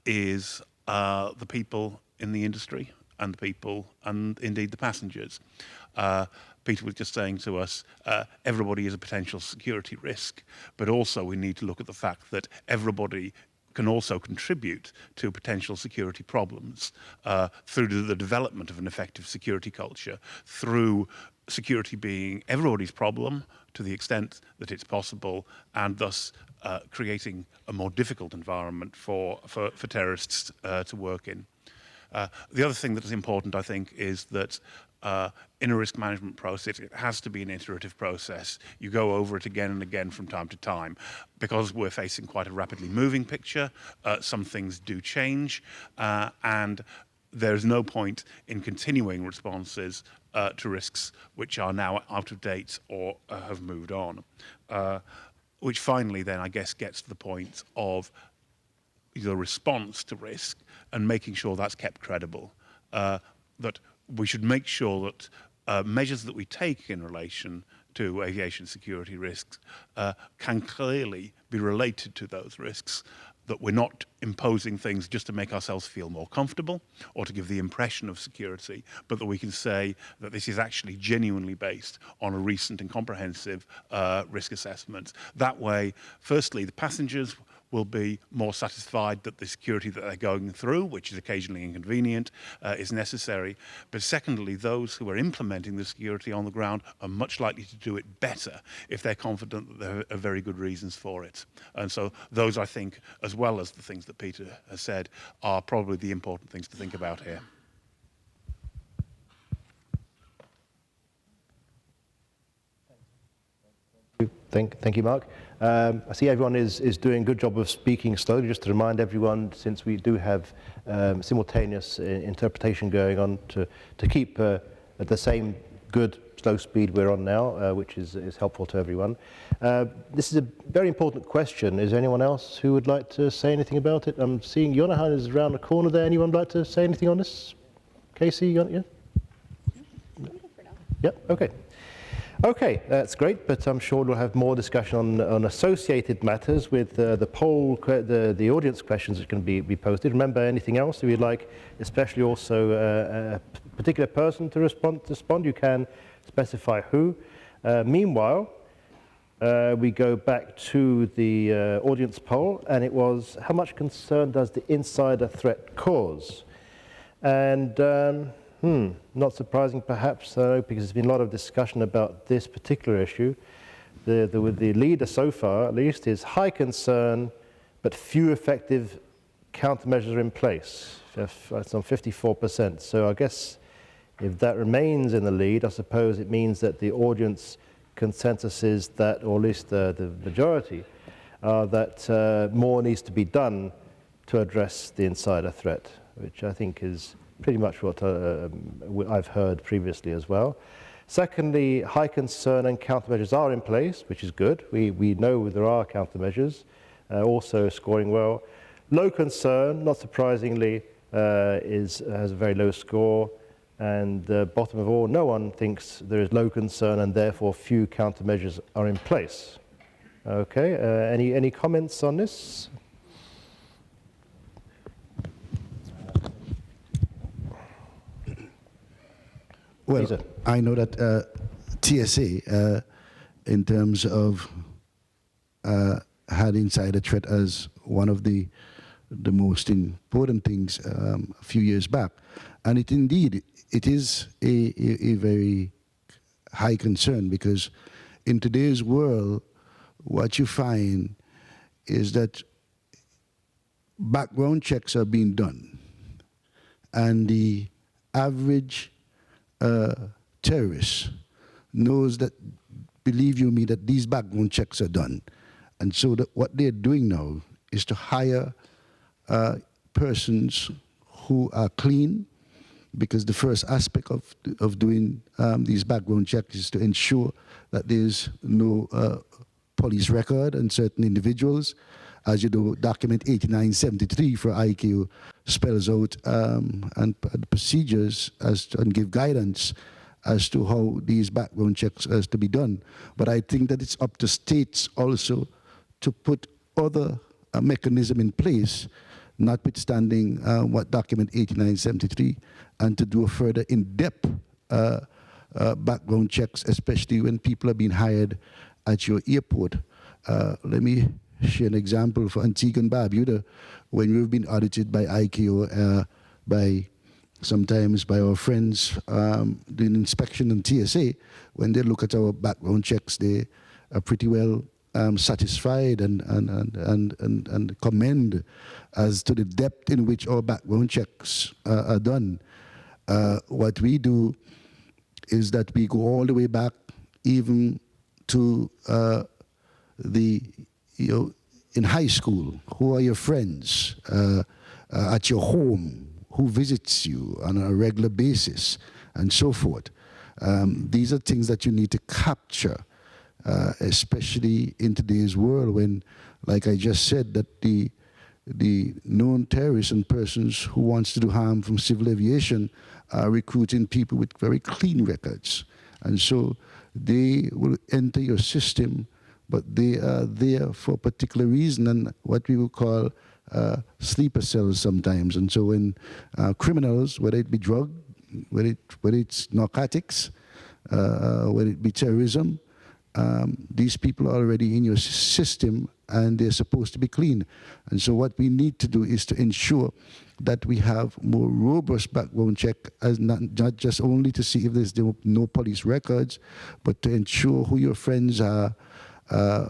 is the people in the industry and the people and indeed the passengers. Peter was just saying to us, everybody is a potential security risk, but also we need to look at the fact that everybody can also contribute to potential security problems through the development of an effective security culture, through security being everybody's problem to the extent that it's possible, and thus creating a more difficult environment for terrorists to work in. The other thing that is important, I think, is that in a risk management process, it has to be an iterative process. You go over it again and again from time to time. Because we're facing quite a rapidly moving picture, some things do change, and there's no point in continuing responses to risks which are now out of date or have moved on. Which finally then, I guess, gets to the point of the response to risk and making sure that's kept credible. That we should make sure that measures that we take in relation to aviation security risks can clearly be related to those risks, that we're not imposing things just to make ourselves feel more comfortable or to give the impression of security, but that we can say that this is actually genuinely based on a recent and comprehensive risk assessment. That way, firstly, the passengers will be more satisfied that the security that they're going through, which is occasionally inconvenient, is necessary. But secondly, those who are implementing the security on the ground are much likely to do it better if they're confident that there are very good reasons for it. And so those, I think, as well as the things that Peter has said, are probably the important things to think about here. Thank you, Mark. I see everyone is doing a good job of speaking slowly. Just to remind everyone, since we do have simultaneous interpretation going on, to keep at the same good slow speed we're on now, which is helpful to everyone. This is a very important question. Is there anyone else who would like to say anything about it? I'm seeing Jonahan is around the corner there. Anyone like to say anything on this? Casey, yeah? Yep, okay. Okay, that's great, but I'm sure we'll have more discussion on associated matters with the poll, the audience questions that can be posted. Remember, anything else that you'd like, especially also a particular person to respond, you can specify who. Meanwhile, we go back to the audience poll, and it was, how much concern does the insider threat cause? And not surprising perhaps, because there's been a lot of discussion about this particular issue. The leader so far, at least, is high concern, but few effective countermeasures are in place. It's on 54%. So I guess if that remains in the lead, I suppose it means that the audience consensus is that, or at least the majority, that more needs to be done to address the insider threat, which I think is pretty much what I've heard previously as well. Secondly, high concern and countermeasures are in place, which is good. We know there are countermeasures, also scoring well. Low concern, not surprisingly, has a very low score. And bottom of all, no one thinks there is low concern and therefore few countermeasures are in place. Okay, any comments on this? Well, Lisa. I know that TSA, in terms of had insider threat as one of the most important things a few years back, and it is a very high concern, because in today's world, what you find is that background checks are being done, and the average terrorist knows that, believe you me, that these background checks are done. And so that what they're doing now is to hire persons who are clean, because the first aspect of doing these background checks is to ensure that there's no police record on certain individuals. As you know, document 8973 for ICAO spells out and procedures and give guidance as to how these background checks are to be done. But I think that it's up to states also to put other mechanism in place, notwithstanding what document 8973, and to do a further in-depth background checks, especially when people are being hired at your airport. Let me share an example for Antigua Barbuda, when we've been audited by ICAO, sometimes by our friends doing inspection on TSA. When they look at our background checks, they are pretty well satisfied and commend as to the depth in which our background checks are done. What we do is that we go all the way back, even to in high school. Who are your friends at your home? Who visits you on a regular basis, and so forth. These are things that you need to capture, especially in today's world when, like I just said, that the known terrorists and persons who wants to do harm from civil aviation are recruiting people with very clean records. And so they will enter your system, but they are there for a particular reason, and what we will call sleeper cells sometimes. And so when criminals, whether it be drug, whether it's narcotics, whether it be terrorism, these people are already in your system and they're supposed to be clean. And so what we need to do is to ensure that we have more robust background check, as not just only to see if there's no police records, but to ensure who your friends are,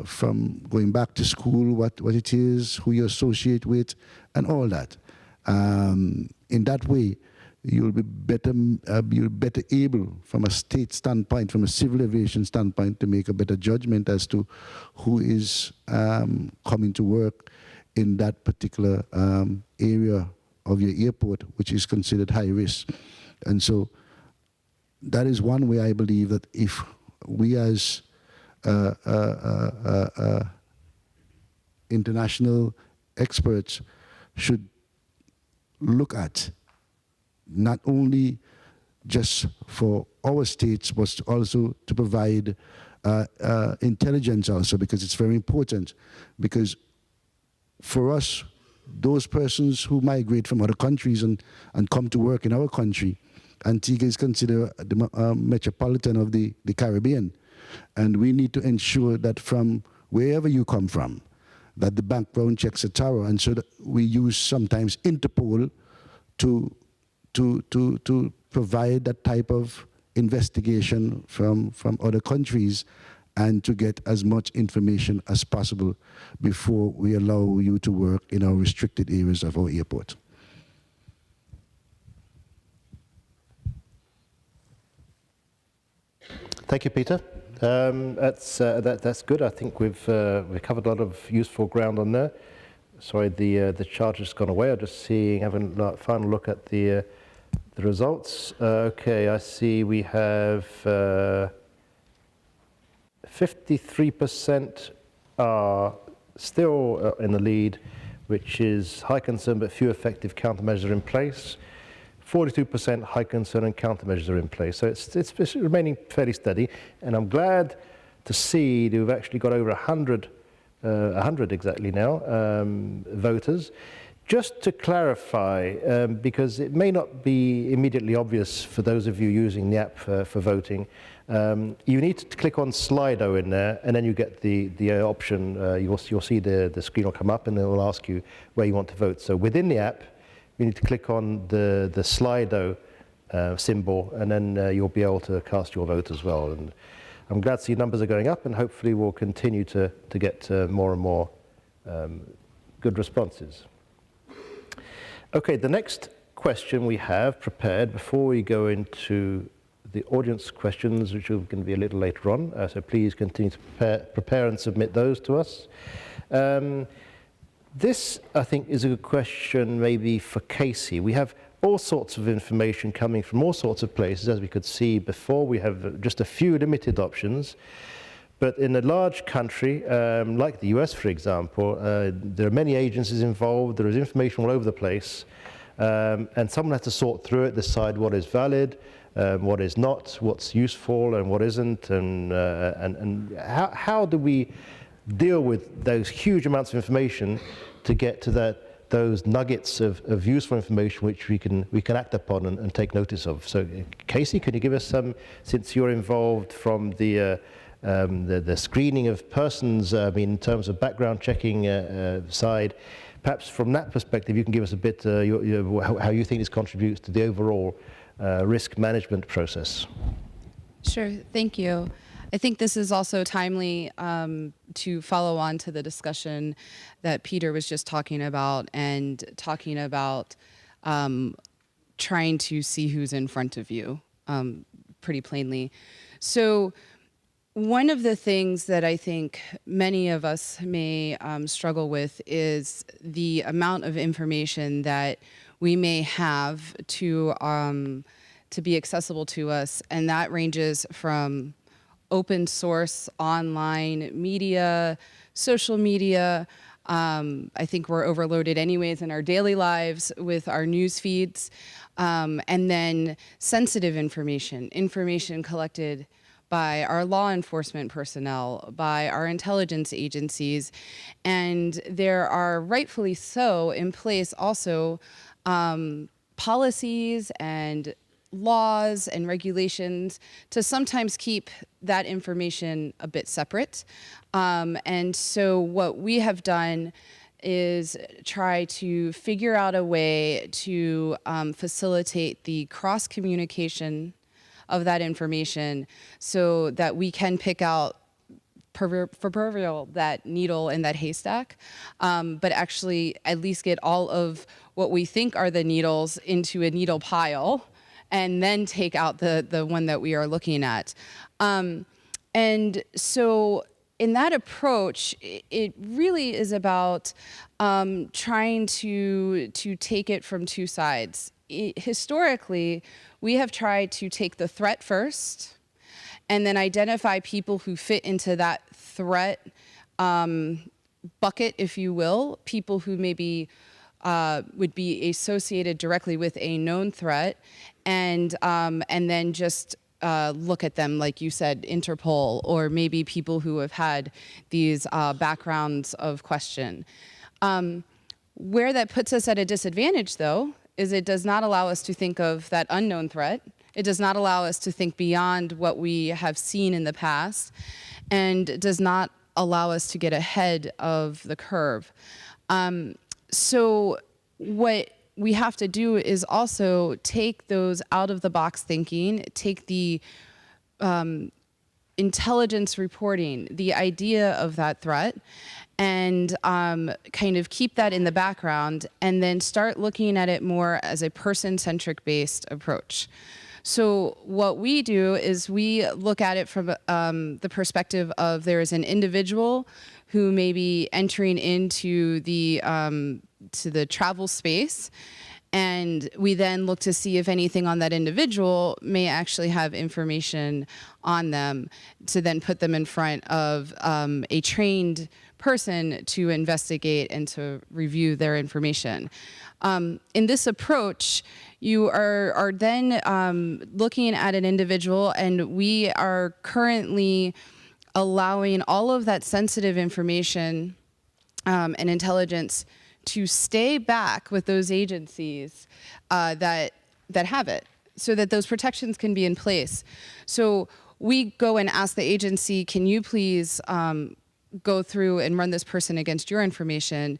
from going back to school, what it is, who you associate with, and all that. In that way, you'll be better able, from a state standpoint, from a civil aviation standpoint, to make a better judgment as to who is coming to work in that particular area of your airport, which is considered high risk. And so that is one way I believe that if we as international experts should look at, not only just for our states, but also to provide intelligence also, because it's very important. Because for us, those persons who migrate from other countries and come to work in our country, Antigua is considered the metropolitan of the Caribbean. And we need to ensure that from wherever you come from, that the background checks are thorough. And so that we use sometimes Interpol to provide that type of investigation from other countries, and to get as much information as possible before we allow you to work in our restricted areas of our airport. Thank you, Peter. That's good. I think we've covered a lot of useful ground on there. Sorry, the chart has gone away. I'm just having a final look at the results. Okay, I see we have 53% are still in the lead, which is high concern but few effective countermeasures in place. 42% high concern and countermeasures are in place. So it's remaining fairly steady. And I'm glad to see that we've actually got over 100 exactly now, voters. Just to clarify, because it may not be immediately obvious for those of you using the app for voting, you need to click on Slido in there, and then you get the option. You'll see the screen will come up, and it will ask you where you want to vote. So within the app, you need to click on the Slido symbol, and then you'll be able to cast your vote as well. And I'm glad to see numbers are going up, and hopefully we'll continue to get more and more good responses. Okay, the next question we have prepared before we go into the audience questions, which are going to be a little later on, so please continue to prepare and submit those to us. This, I think, is a good question maybe for Casey. We have all sorts of information coming from all sorts of places, as we could see before. We have just a few limited options. But in a large country, like the US, for example, there are many agencies involved, there is information all over the place, and someone has to sort through it, decide what is valid, what is not, what's useful and what isn't, and how do we deal with those huge amounts of information to get to those nuggets of useful information which we can act upon and take notice of. So Casey, can you give us some, since you're involved from the screening of persons, in terms of background checking side, perhaps from that perspective you can give us a bit how you think this contributes to the overall risk management process. Sure, thank you. I think this is also timely to follow on to the discussion that Peter was just talking about, and talking about trying to see who's in front of you pretty plainly. So one of the things that I think many of us may struggle with is the amount of information that we may have to be accessible to us, and that ranges from open source, online media, social media. I think we're overloaded anyways in our daily lives with our news feeds. And then sensitive information collected by our law enforcement personnel, by our intelligence agencies. And there are, rightfully so, in place also policies and laws and regulations to sometimes keep that information a bit separate. And so what we have done is try to figure out a way to facilitate the cross-communication of that information so that we can pick out proverbial that needle in that haystack, but actually at least get all of what we think are the needles into a needle pile, and then take out the one that we are looking at. And so in that approach, it really is about trying to take it from two sides. Historically, we have tried to take the threat first and then identify people who fit into that threat bucket, if you will, people who maybe would be associated directly with a known threat, and then just look at them, like you said, Interpol, or maybe people who have had these backgrounds of question. Where that puts us at a disadvantage, though, is it does not allow us to think of that unknown threat. It does not allow us to think beyond what we have seen in the past, and does not allow us to get ahead of the curve. So what we have to do is also take those out-of-the-box thinking, take the intelligence reporting, the idea of that threat, and kind of keep that in the background, and then start looking at it more as a person-centric based approach. So what we do is we look at it from the perspective of there is an individual who may be entering into the to the travel space, and we then look to see if anything on that individual may actually have information on them, to then put them in front of a trained person to investigate and to review their information. In this approach, you are then looking at an individual, and we are currently allowing all of that sensitive information and intelligence to stay back with those agencies that have it, so that those protections can be in place. So we go and ask the agency, can you please go through and run this person against your information?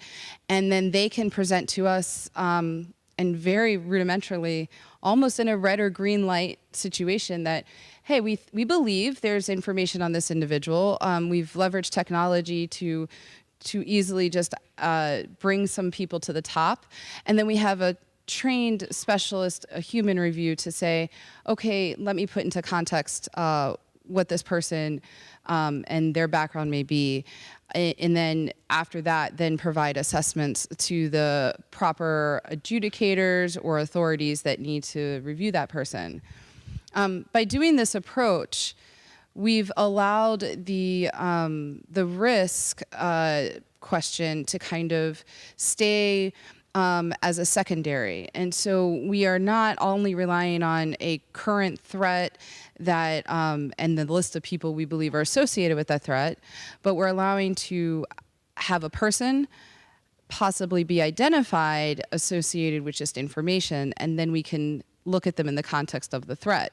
And then they can present to us, and very rudimentarily, almost in a red or green light situation, that, hey, we believe there's information on this individual. We've leveraged technology to easily just bring some people to the top. And then we have a trained specialist, a human review, to say, okay, let me put into context what this person and their background may be. And then after that, then provide assessments to the proper adjudicators or authorities that need to review that person. By doing this approach, we've allowed the risk question to kind of stay as a secondary. And so we are not only relying on a current threat that and the list of people we believe are associated with that threat, but we're allowing to have a person possibly be identified associated with just information, and then we can look at them in the context of the threat.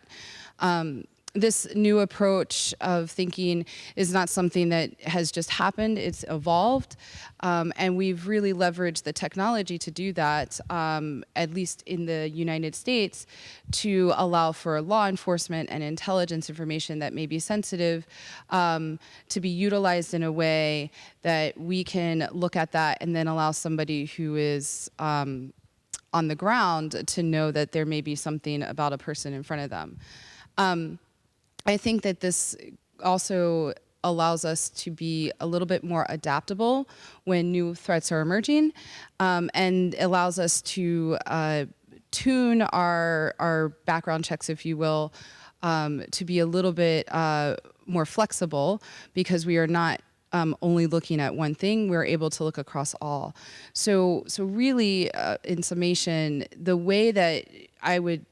This new approach of thinking is not something that has just happened, it's evolved, and we've really leveraged the technology to do that, at least in the United States, to allow for law enforcement and intelligence information that may be sensitive to be utilized in a way that we can look at that and then allow somebody who is on the ground to know that there may be something about a person in front of them. I think that this also allows us to be a little bit more adaptable when new threats are emerging, and allows us to tune our background checks, if you will, to be a little bit more flexible, because we are not only looking at one thing, we're able to look across all. So really, in summation, the way that I would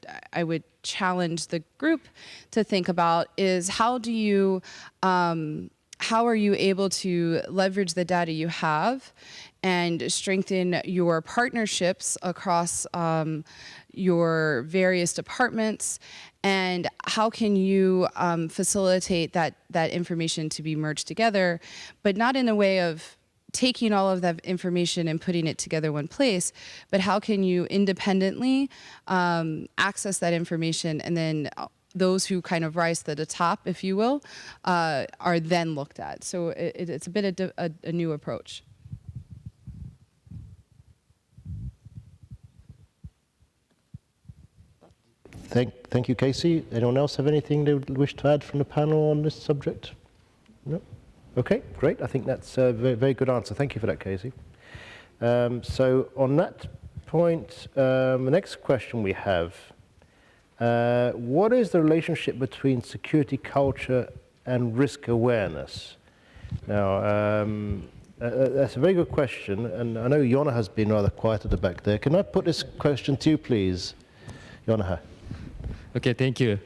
challenge the group to think about is how are you able to leverage the data you have and strengthen your partnerships across your various departments, and how can you facilitate that information to be merged together, but not in a way of taking all of that information and putting it together one place, but how can you independently access that information and then those who kind of rise to the top, if you will, are then looked at. So it's a bit of a new approach. Thank you, Casey. Anyone else have anything they would wish to add from the panel on this subject? No? Okay, great. I think that's a very, very good answer. Thank you for that, Casey. So on that point, the next question we have, what is the relationship between security culture and risk awareness? Now, that's a very good question, and I know Jonna has been rather quiet at the back there. Can I put this question to you, please, Jonna? Okay, thank you.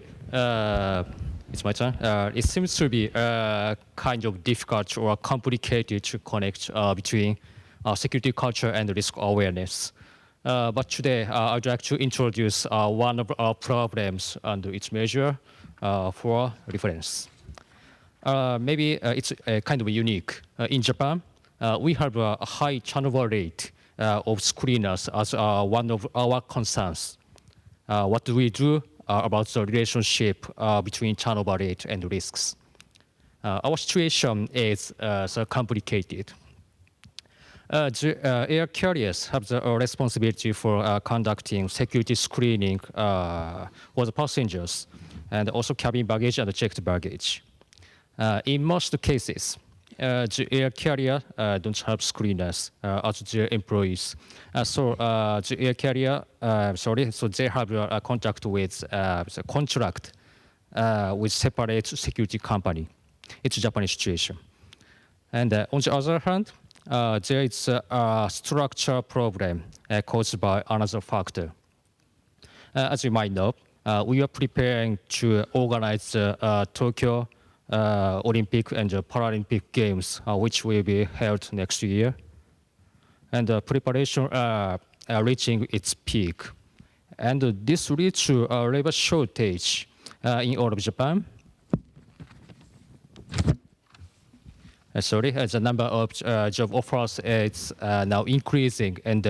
It's my turn. It seems to be kind of difficult or complicated to connect between security culture and risk awareness. But today, I'd like to introduce one of our problems and its measure for reference. Maybe it's kind of unique. In Japan, we have a high turnover rate of screeners as one of our concerns. What do we do about the relationship between turnover rate and risks? Our situation is so complicated. The air carriers have the responsibility for conducting security screening for the passengers and also cabin baggage and checked baggage. In most cases, the air carrier don't have screeners as their employees. So the air carrier, so they have a contract with the contract with separate security company. It's a Japanese situation. And on the other hand, there is a structural problem caused by another factor. As you might know, we are preparing to organize the Tokyo Olympic and Paralympic Games, which will be held next year. And preparation reaching its peak. And this leads to a labor shortage in all of Japan. The number of job offers is now increasing, and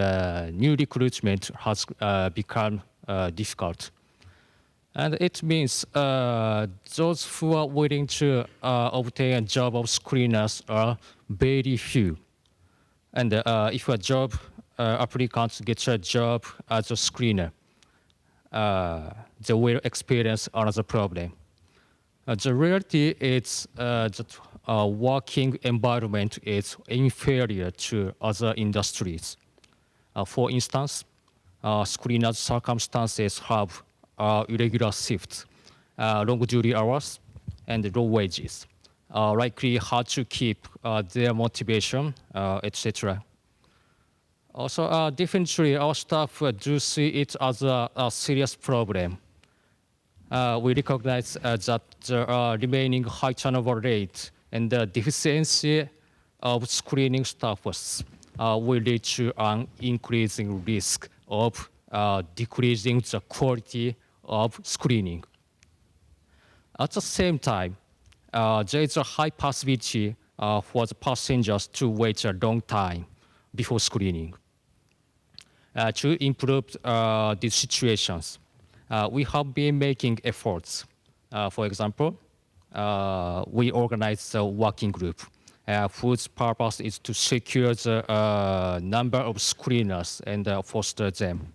new recruitment has become difficult. And it means those who are willing to obtain a job of screeners are very few. And if a job applicant gets a job as a screener, they will experience another problem. The reality is that working environment is inferior to other industries. For instance, screeners' circumstances have irregular shifts, long duty hours, and low wages, likely hard to keep their motivation, etc. Also, definitely, our staff do see it as a serious problem. We recognize that the remaining high turnover rate and the deficiency of screening staffs will lead to an increasing risk of decreasing the quality of screening. At the same time, there is a high possibility for the passengers to wait a long time before screening. To improve these situations, we have been making efforts. For example, we organized a working group whose purpose is to secure the number of screeners and foster them.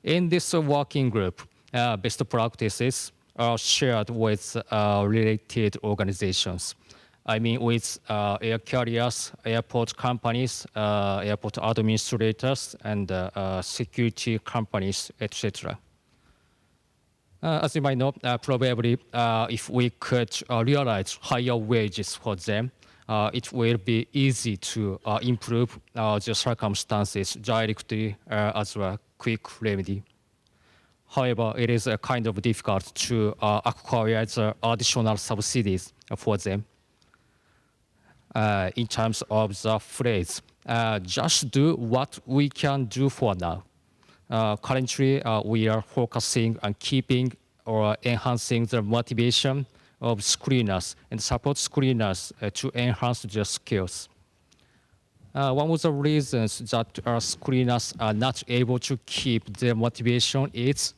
In this working group, best practices are shared with related organizations. I mean with air carriers, airport companies, airport administrators, and security companies, etc. As you might know, probably if we could realize higher wages for them, it will be easy to improve the circumstances directly as a quick remedy. However, it is kind of difficult to acquire the additional subsidies for them. In terms of the phrase, just do what we can do for now. Currently, we are focusing on keeping or enhancing the motivation of screeners and support screeners to enhance their skills. One of the reasons that our screeners are not able to keep their motivation is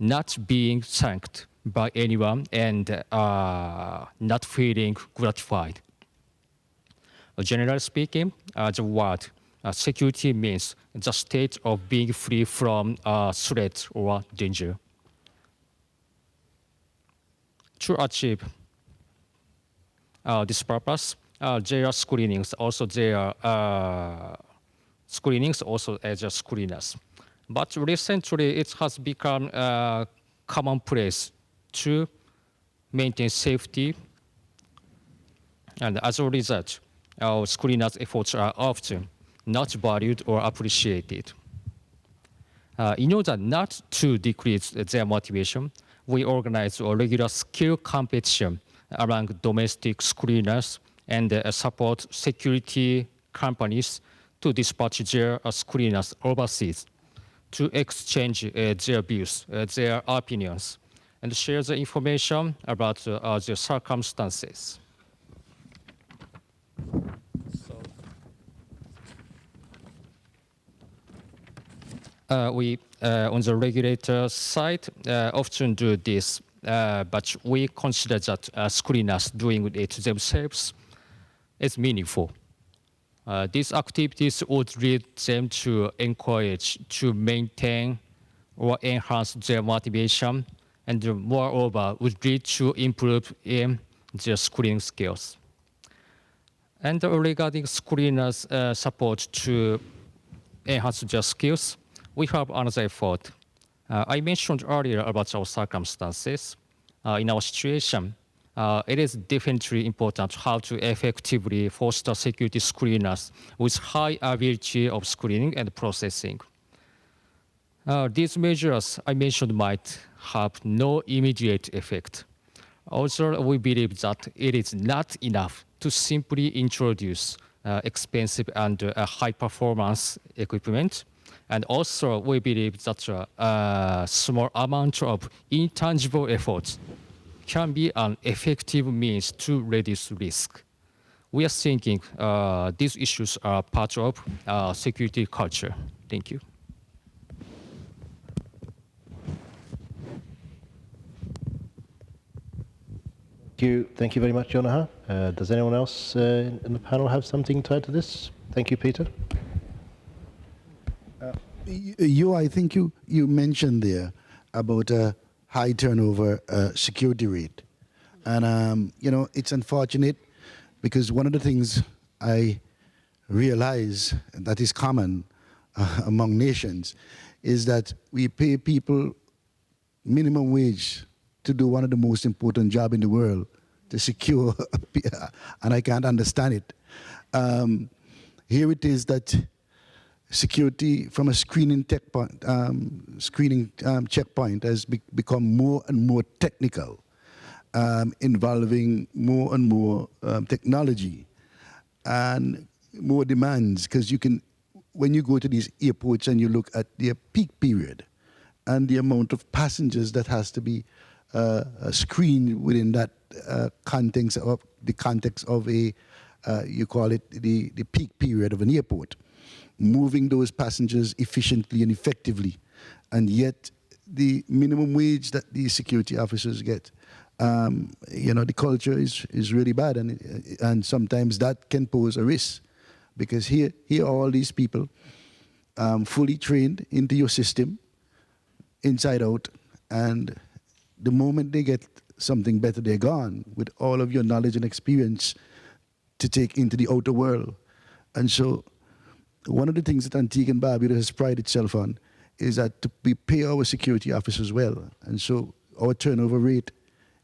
not being thanked by anyone and not feeling gratified. Generally speaking, the word security means the state of being free from threat or danger. To achieve this purpose, there are screenings, also there are screenings also as a screeners. But recently it has become commonplace to maintain safety, and as a result, our screeners' efforts are often not valued or appreciated. In order not to decrease their motivation, we organize a regular skill competition among domestic screeners and support security companies to dispatch their screeners overseas to exchange their views, their opinions, and share the information about their circumstances. We, on the regulator side, often do this, but we consider that screeners doing it themselves is meaningful. These activities would lead them to encourage, to maintain or enhance their motivation, and moreover would lead to improve in their screening skills. And regarding screeners' support to enhance their skills, we have another effort. I mentioned earlier about our circumstances. In our situation, it is definitely important how to effectively foster security screeners with high ability of screening and processing. These measures I mentioned might have no immediate effect. Also, we believe that it is not enough to simply introduce expensive and high-performance equipment. And also, we believe that a small amount of intangible efforts can be an effective means to reduce risk. We are thinking these issues are part of security culture. Thank you. Thank you very much, Yonaha. Does anyone else in the panel have something to add to this? Thank you, Peter. I think you mentioned there about a high turnover security rate. And, it's unfortunate because one of the things I realize that is common among nations is that we pay people minimum wage to do one of the most important jobs in the world, to secure, and I can't understand it. Here it is that security from a screening checkpoint has become more and more technical, involving more and more technology and more demands, because when you go to these airports and you look at their peak period and the amount of passengers that has to be screened within that context of a, you call it the peak period of an airport, moving those passengers efficiently and effectively, and yet the minimum wage that these security officers get, the culture is really bad, and sometimes that can pose a risk, because here are all these people fully trained into your system, inside out, and the moment they get something better, they're gone with all of your knowledge and experience to take into the outer world. And so one of the things that Antigua Barbuda has prided itself on is that we pay our security officers well. And so our turnover rate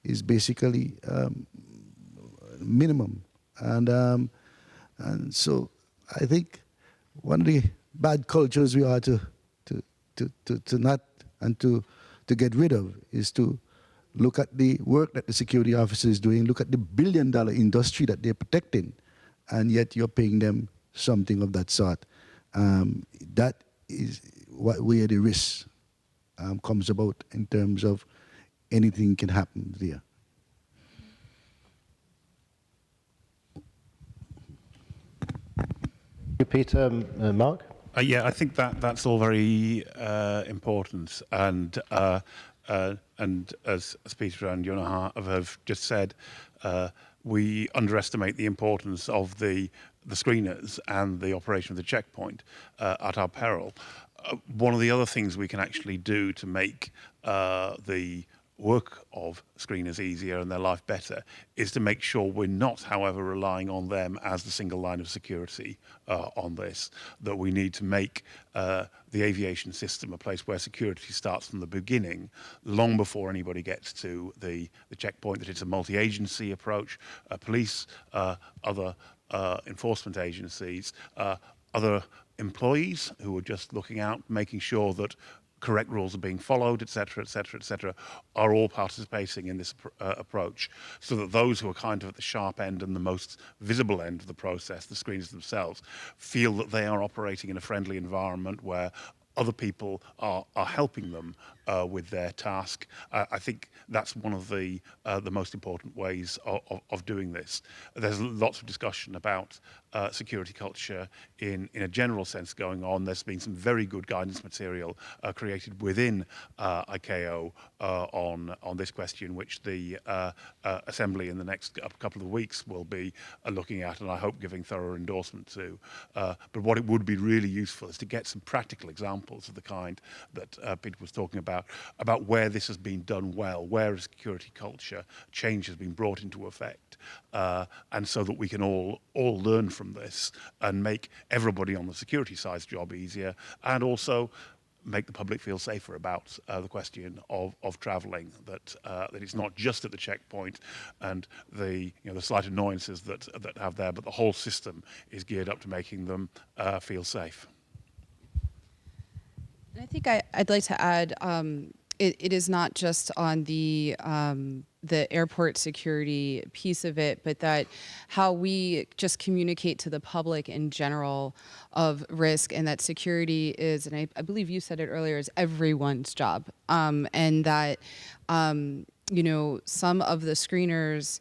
is basically minimum. And so I think one of the bad cultures we are to not and to get rid of is to look at the work that the security officer is doing, look at the billion-dollar industry that they're protecting, and yet you're paying them something of that sort. That is where the risk comes about in terms of anything can happen there. You, Peter. Mark? Yeah, I think that's all very important. And and as Peter and Jonaha have just said, we underestimate the importance of the screeners and the operation of the checkpoint at our peril. One of the other things we can actually do to make the work of screeners easier and their life better is to make sure we're not, however, relying on them as the single line of security on this, that we need to make the aviation system a place where security starts from the beginning, long before anybody gets to the checkpoint, that it's a multi-agency approach, police, other enforcement agencies, other employees who are just looking out, making sure that correct rules are being followed, etc., etc., etc., are all participating in this approach, so that those who are kind of at the sharp end and the most visible end of the process, the screeners themselves, feel that they are operating in a friendly environment where other people are helping them with their task. I think that's one of the most important ways of doing this. There's lots of discussion about security culture in a general sense going on. There's been some very good guidance material created within ICAO on this question, which the Assembly in the next couple of weeks will be looking at, and I hope giving thorough endorsement to. But what it would be really useful is to get some practical examples of the kind that Peter was talking about where this has been done well, where a security culture change has been brought into effect, and so that we can all learn from this and make everybody on the security side's job easier, and also make the public feel safer about the question of travelling, that it's not just at the checkpoint and the slight annoyances that have there, but the whole system is geared up to making them feel safe. And I think I'd like to add, it is not just on the airport security piece of it, but that how we just communicate to the public in general of risk, and that security is, and I believe you said it earlier, is everyone's job, and that some of the screeners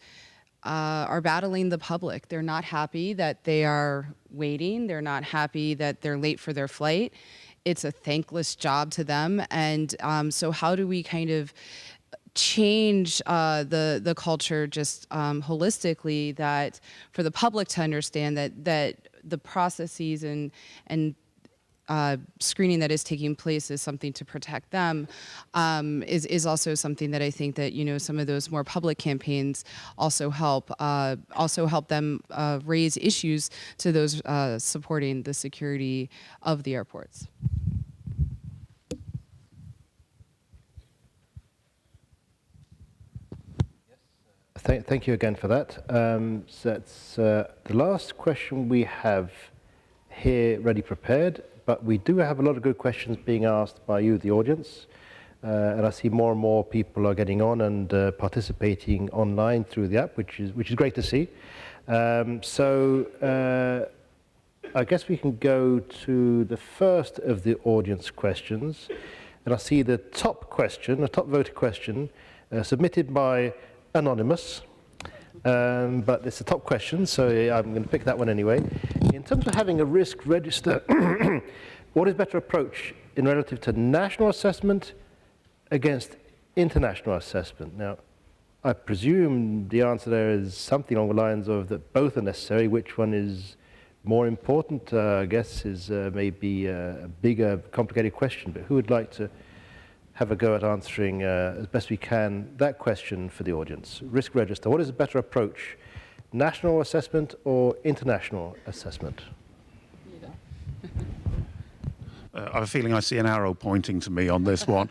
are battling the public. They're not happy that they are waiting. They're not happy that they're late for their flight. It's a thankless job to them. And so how do we kind of change the culture just holistically, that for the public to understand that the processes and screening that is taking place is something to protect them, is also something that I think that some of those more public campaigns also help them raise issues to those supporting the security of the airports. Thank you again for that. So that's the last question we have here ready prepared, but we do have a lot of good questions being asked by you, the audience. And I see more and more people are getting on and participating online through the app, which is great to see. So I guess we can go to the first of the audience questions. And I see the top question, a top voted question, submitted by Anonymous, but it's a top question, so I'm going to pick that one anyway. In terms of having a risk register, what is better approach in relative to national assessment against international assessment? Now, I presume the answer there is something along the lines of that both are necessary. Which one is more important, I guess, is maybe a bigger, complicated question, but who would like to have a go at answering as best we can that question for the audience? Risk register, what is a better approach, national assessment or international assessment? I have a feeling I see an arrow pointing to me on this one.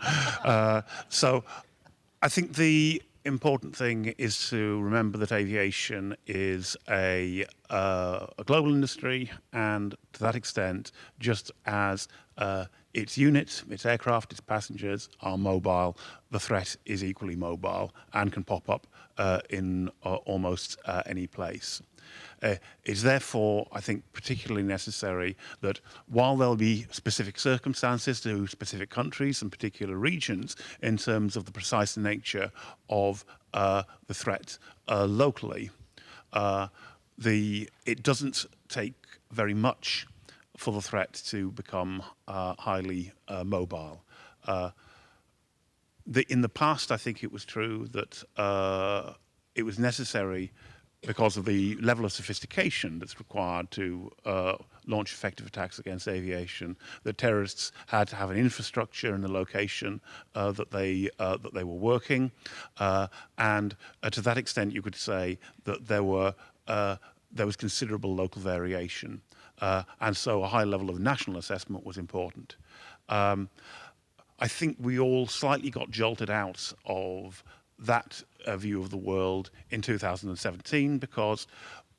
So I think the important thing is to remember that aviation is a global industry, and to that extent, just as its units, its aircraft, its passengers are mobile, the threat is equally mobile and can pop up in almost any place. It's therefore, I think, particularly necessary that while there'll be specific circumstances to specific countries and particular regions in terms of the precise nature of the threat locally, it doesn't take very much for the threat to become highly mobile. In the past, I think it was true that it was necessary because of the level of sophistication that's required to launch effective attacks against aviation, that terrorists had to have an infrastructure in the location that they were working, and to that extent, you could say that there was considerable local variation, and so a high level of national assessment was important. I think we all slightly got jolted out of that view of the world in 2017, because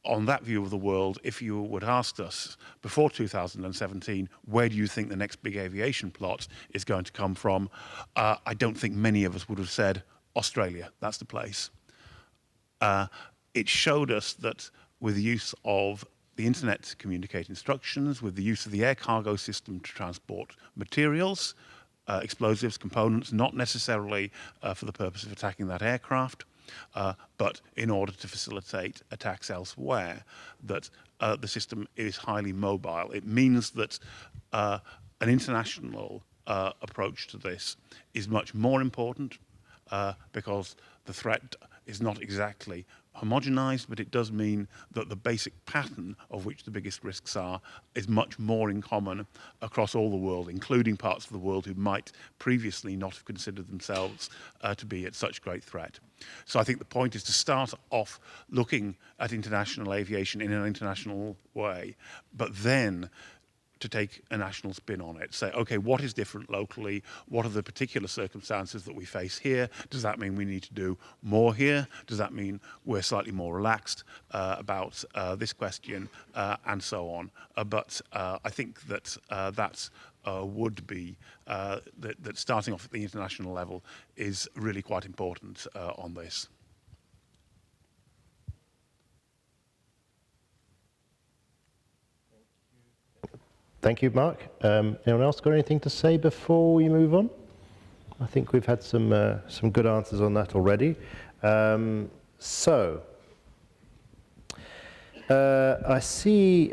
on that view of the world, if you would ask us before 2017, where do you think the next big aviation plot is going to come from, I don't think many of us would have said Australia, that's the place. It showed us that with the use of the internet to communicate instructions, with the use of the air cargo system to transport materials, explosives, components, not necessarily for the purpose of attacking that aircraft, but in order to facilitate attacks elsewhere, that the system is highly mobile. It means that an international approach to this is much more important because the threat is not exactly homogenized, but it does mean that the basic pattern of which the biggest risks are is much more in common across all the world, including parts of the world who might previously not have considered themselves to be at such great threat. So I think the point is to start off looking at international aviation in an international way, but then to take a national spin on it. Say, okay, what is different locally? What are the particular circumstances that we face here? Does that mean we need to do more here? Does that mean we're slightly more relaxed about this question, and so on? But I think that that would be, that starting off at the international level is really quite important on this. Thank you, Mark. Anyone else got anything to say before we move on? I think we've had some good answers on that already. I see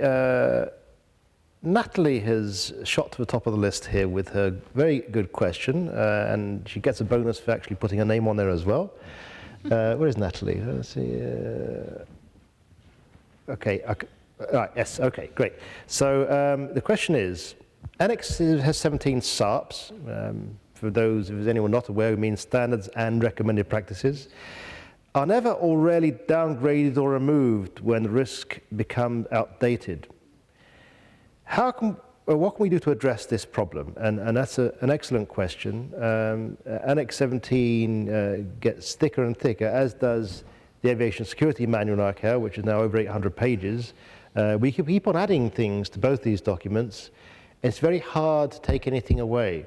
Natalie has shot to the top of the list here with her very good question, and she gets a bonus for actually putting her name on there as well. Where is Natalie? Let's see. Okay. Right, yes, okay, great. So the question is, Annex has 17 SARPs. For those, if there's anyone not aware, it means standards and recommended practices, are never or rarely downgraded or removed when the risk becomes outdated. What can we do to address this problem? And that's an excellent question. Annex 17 gets thicker and thicker, as does the Aviation Security Manual in ICAO, which is now over 800 pages. We can keep on adding things to both these documents. It's very hard to take anything away.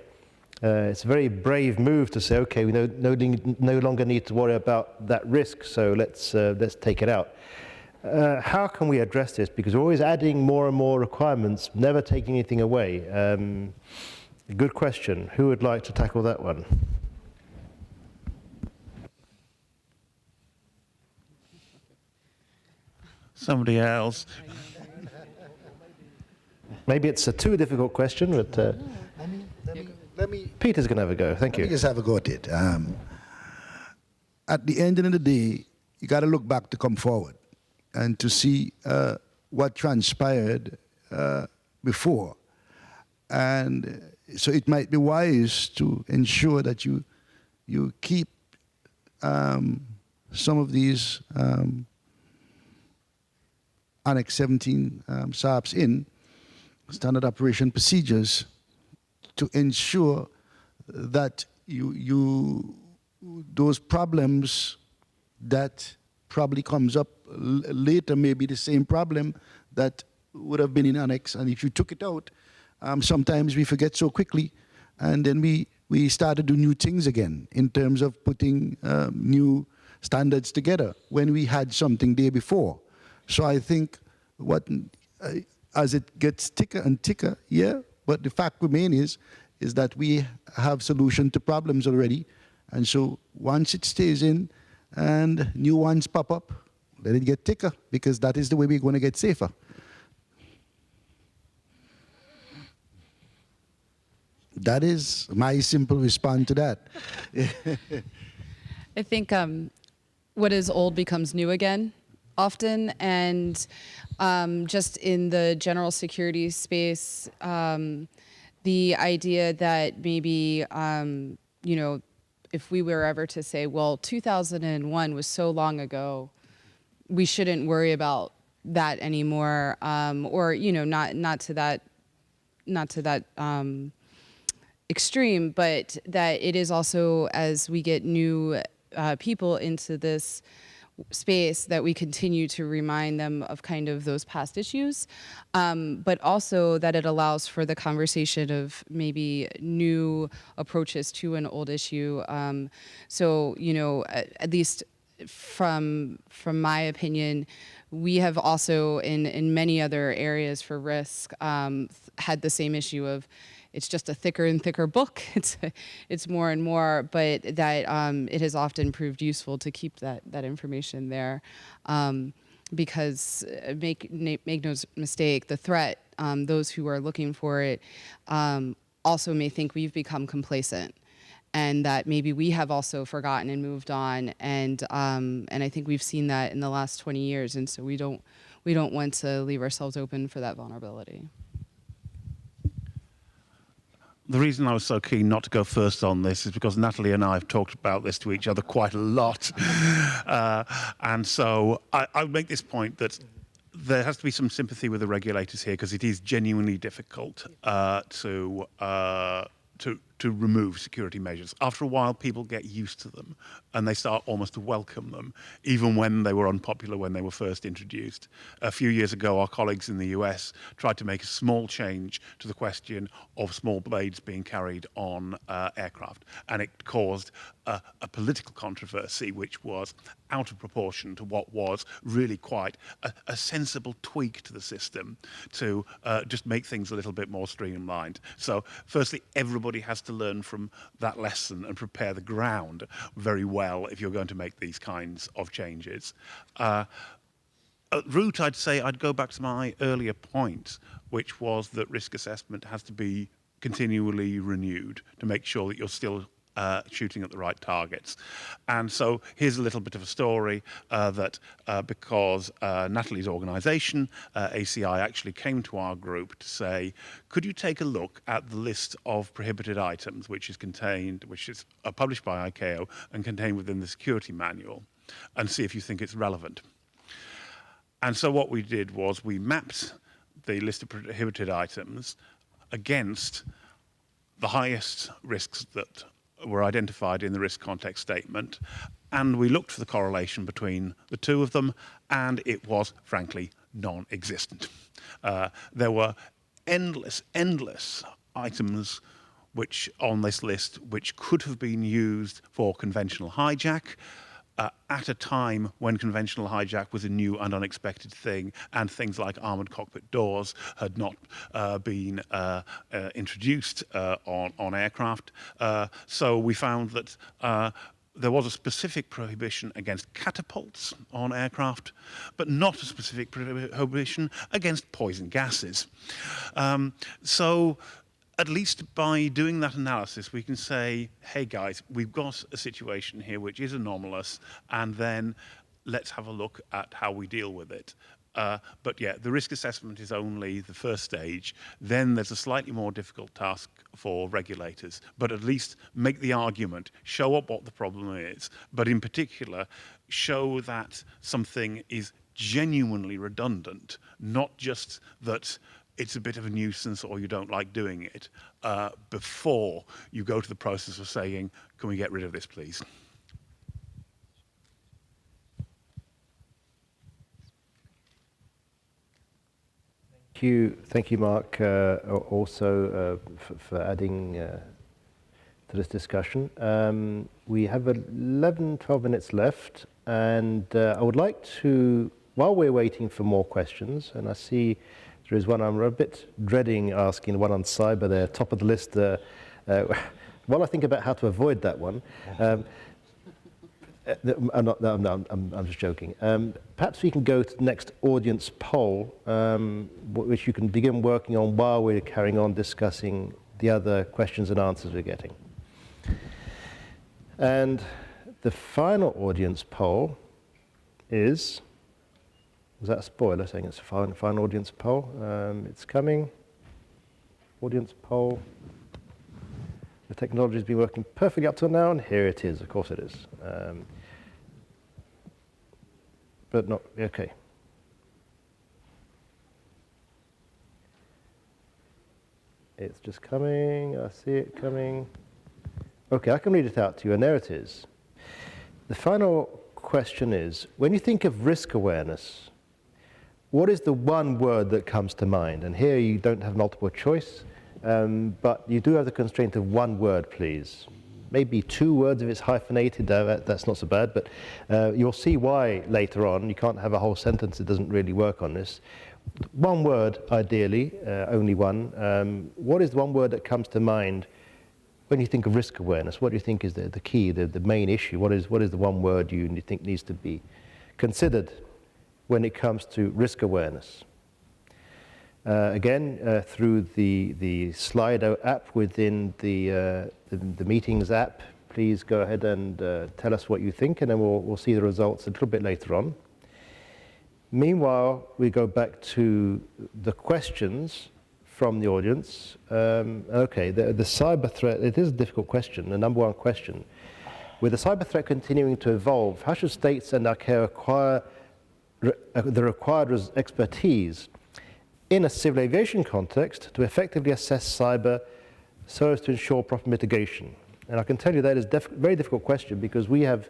It's a very brave move to say, okay, we no longer need to worry about that risk, so let's take it out. How can we address this? Because we're always adding more and more requirements, never taking anything away. Good question. Who would like to tackle that one? Somebody else. Maybe it's a too difficult question, but Let me Peter's going to have a go. Thank Let me you. just have a go at it. At the end of the day, you got to look back to come forward and to see what transpired before. And so it might be wise to ensure that you keep some of these Annex 17 SARPs in, standard operation procedures, to ensure that those problems that probably comes up later may be the same problem that would have been in Annex. And if you took it out, sometimes we forget so quickly, and then we start to do new things again in terms of putting new standards together when we had something there before. So I think as it gets thicker and thicker, yeah, but the fact remains is that we have solution to problems already. And so once it stays in and new ones pop up, let it get thicker, because that is the way we're going to get safer. That is my simple response to that. I think what is old becomes new again often, and just in the general security space, the idea that maybe, you know, if we were ever to say, well, 2001 was so long ago, we shouldn't worry about that anymore, or, you know, not to that extreme, but that it is also, as we get new people into this space, that we continue to remind them of kind of those past issues, but also that it allows for the conversation of maybe new approaches to an old issue. So, you know, at least from my opinion, we have also in many other areas for risk had the same issue of it's just a thicker and thicker book. It's more and more, but that it has often proved useful to keep that information there, because make no mistake, the threat, those who are looking for it also may think we've become complacent, and that maybe we have also forgotten and moved on, and I think we've seen that in the last 20 years, and so we don't want to leave ourselves open for that vulnerability. The reason I was so keen not to go first on this is because Natalie and I have talked about this to each other quite a lot. And so I would make this point that there has to be some sympathy with the regulators here, because it is genuinely difficult to remove security measures. After a while, people get used to them and they start almost to welcome them, even when they were unpopular when they were first introduced. A few years ago, our colleagues in the US tried to make a small change to the question of small blades being carried on aircraft, and it caused a political controversy which was out of proportion to what was really quite a sensible tweak to the system to just make things a little bit more streamlined. So firstly, everybody has to learn from that lesson and prepare the ground very well if you're going to make these kinds of changes. At root, I'd say I'd go back to my earlier point, which was that risk assessment has to be continually renewed to make sure that you're still shooting at the right targets. And so here's a little bit of a story that because Natalie's organization, ACI, actually came to our group to say, could you take a look at the list of prohibited items which is published by ICAO and contained within the security manual, and see if you think it's relevant. And so what we did was we mapped the list of prohibited items against the highest risks that were identified in the risk context statement, and we looked for the correlation between the two of them, and it was frankly non-existent. There were endless items which on this list which could have been used for conventional hijack at a time when conventional hijack was a new and unexpected thing, and things like armored cockpit doors had not been introduced on aircraft. So we found that there was a specific prohibition against catapults on aircraft, but not a specific prohibition against poison gases. So at least by doing that analysis, we can say, hey guys, we've got a situation here which is anomalous, and then let's have a look at how we deal with it. But yeah, the risk assessment is only the first stage. Then there's a slightly more difficult task for regulators, but at least make the argument, show up what the problem is, but in particular, show that something is genuinely redundant, not just that it's a bit of a nuisance or you don't like doing it, before you go to the process of saying, can we get rid of this, please? Thank you, Mark, also for adding to this discussion. We have 12 minutes left, and I would like to, while we're waiting for more questions, and I see there is one I'm a bit dreading asking, one on cyber there, top of the list. While I think about how to avoid that one, I'm just joking. Perhaps we can go to the next audience poll, which you can begin working on while we're carrying on discussing the other questions and answers we're getting. And the final audience poll is, was that a spoiler saying it's a final audience poll? It's coming. Audience poll. The technology has been working perfectly up till now, and here it is. Of course it is. But not, okay. It's just coming. I see it coming. Okay, I can read it out to you, and there it is. The final question is, when you think of risk awareness, what is the one word that comes to mind? And here you don't have multiple choice, but you do have the constraint of one word, please. Maybe 2 words if it's hyphenated, that's not so bad, but you'll see why later on. You can't have a whole sentence, it doesn't really work on this. One word, ideally, only one. What is the one word that comes to mind when you think of risk awareness? What do you think is the key, the main issue? What is the one word you think needs to be considered when it comes to risk awareness? Again, through the Slido app within the Meetings app, please go ahead and tell us what you think, and then we'll see the results a little bit later on. Meanwhile, we go back to the questions from the audience. Okay, the cyber threat, it is a difficult question, the number one question. With the cyber threat continuing to evolve, how should states and ICAO acquire the required expertise in a civil aviation context to effectively assess cyber so as to ensure proper mitigation? And I can tell you that is a very difficult question, because we have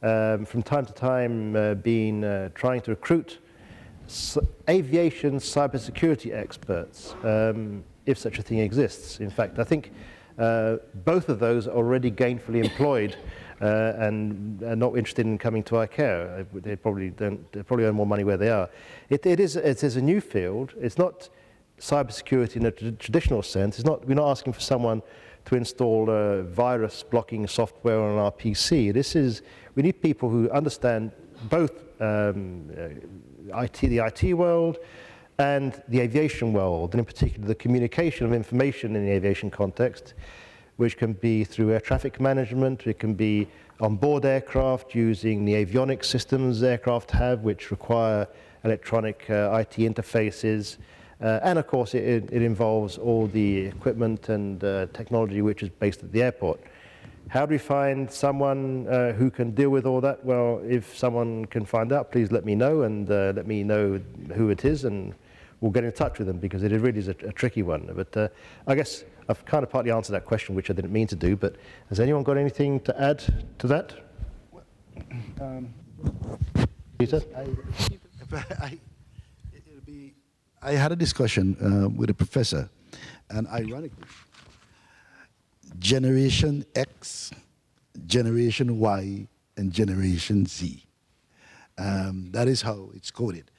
from time to time been trying to recruit aviation cybersecurity experts, if such a thing exists. In fact, I think both of those are already gainfully employed and are not interested in coming to ICAO. They probably earn more money where they are. It is a new field. It's not cybersecurity in a traditional sense. We're not asking for someone to install virus blocking software on our PC. We need people who understand both the IT world and the aviation world, and in particular the communication of information in the aviation context, which can be through air traffic management, it can be on board aircraft using the avionics systems aircraft have, which require electronic IT interfaces. And of course, it involves all the equipment and technology which is based at the airport. How do we find someone who can deal with all that? Well, if someone can find out, please let me know, and let me know who it is, and we'll get in touch with them, because it really is a tricky one. But I guess I've kind of partly answered that question, which I didn't mean to do, but has anyone got anything to add to that? Peter? I had a discussion with a professor, and ironically, Generation X, Generation Y, and Generation Z. That is how it's coded.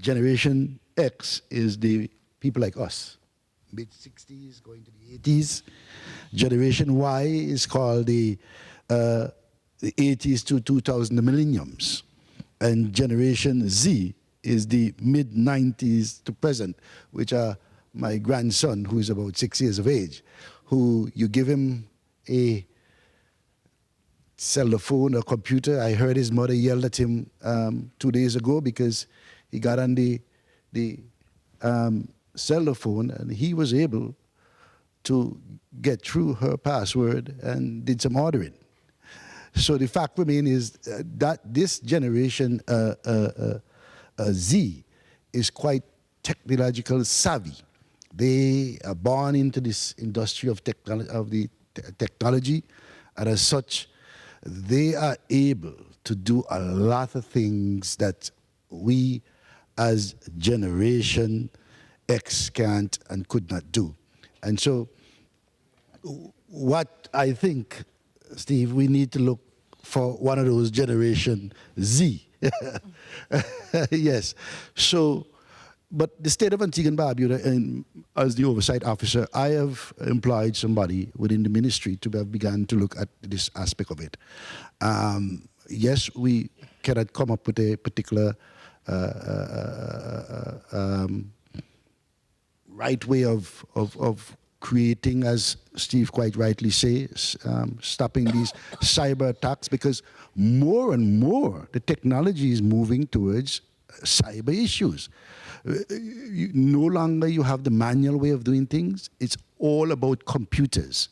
Generation X is the people like us, mid-60s going to the 80s. Generation Y is called the 80s to 2000, the millenniums. And Generation Z is the mid-90s to present, which are my grandson, who is about 6 years of age, who you give him a cell phone or computer. I heard his mother yelled at him 2 days ago because he got on the cell phone, and he was able to get through her password and did some ordering. So the fact remains is that this generation Z is quite technological savvy. They are born into this industry of technology, and as such, they are able to do a lot of things that we as Generation X can't and could not do. And so what I think, Steve, we need to look for one of those Generation Z. Yes. So, but the state of Antigua and Barbuda, and as the oversight officer, I have employed somebody within the ministry to have begun to look at this aspect of it. Yes, we cannot come up with a particular right way of creating, as Steve quite rightly says, stopping these cyber attacks, because more and more the technology is moving towards cyber issues. No longer you have the manual way of doing things. It's all about computers.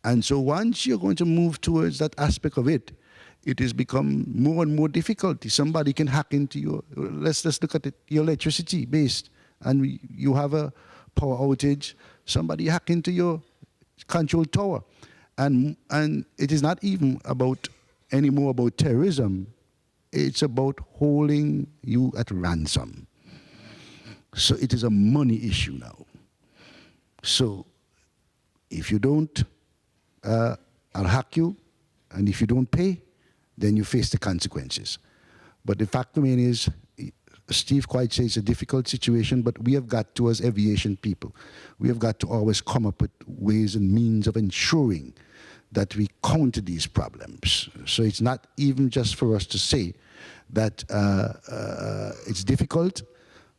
And so once you're going to move towards that aspect of it, it has become more and more difficult. Somebody can hack into your, let's look at it, your electricity based, and you have a power outage, somebody hack into your control tower. And it is not even about anymore about terrorism. It's about holding you at ransom. So it is a money issue now. So if you don't, I'll hack you, and if you don't pay, then you face the consequences. But the fact remains is, Steve quite says it's a difficult situation, but we have got to, as aviation people, we have got to always come up with ways and means of ensuring that we counter these problems. So it's not even just for us to say that it's difficult,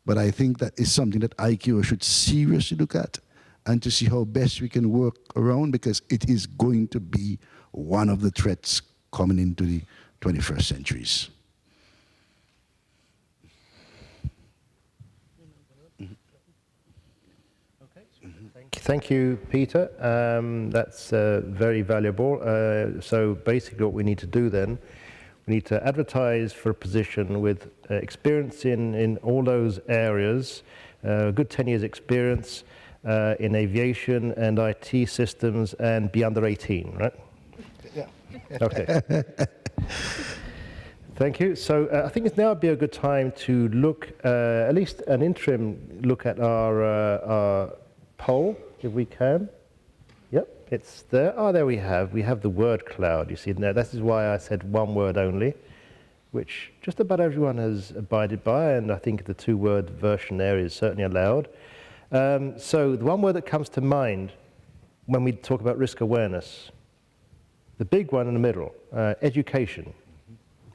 but I think that is something that ICAO should seriously look at and to see how best we can work around, because it is going to be one of the threats coming into the 21st centuries. Thank you, Peter. That's very valuable. So basically what we need to do then, we need to advertise for a position with experience in all those areas, good 10 years experience in aviation and IT systems, and be under 18, right? Yeah. Okay. Thank you. So I think it's now would be a good time to look, at least an interim look at our poll, if we can. Yep, it's there. Oh, there we have. We have the word cloud. You see there. This is why I said one word only, which just about everyone has abided by, and I think the two-word version there is certainly allowed. So the one word that comes to mind when we talk about risk awareness, the big one in the middle, education.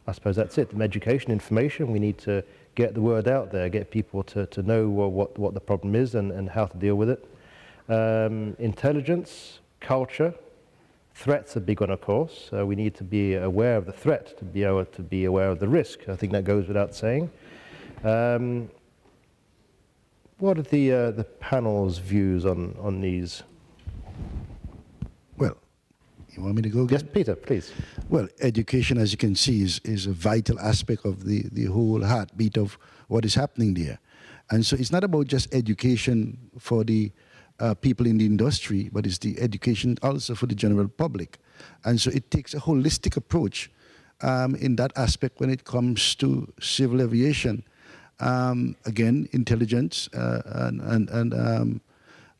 I suppose that's it. Education, information. We need to get the word out there, get people to know what the problem is and how to deal with it. Intelligence, culture, threats are a big one, of course. We need to be aware of the threat to be able to be aware of the risk. I think that goes without saying. What are the panel's views on these? Well, you want me to go again? Yes, Peter, please. Well, education, as you can see, is a vital aspect of the whole heartbeat of what is happening there. And so it's not about just education for the people in the industry, but it's the education also for the general public. And so it takes a holistic approach in that aspect when it comes to civil aviation. Again, intelligence and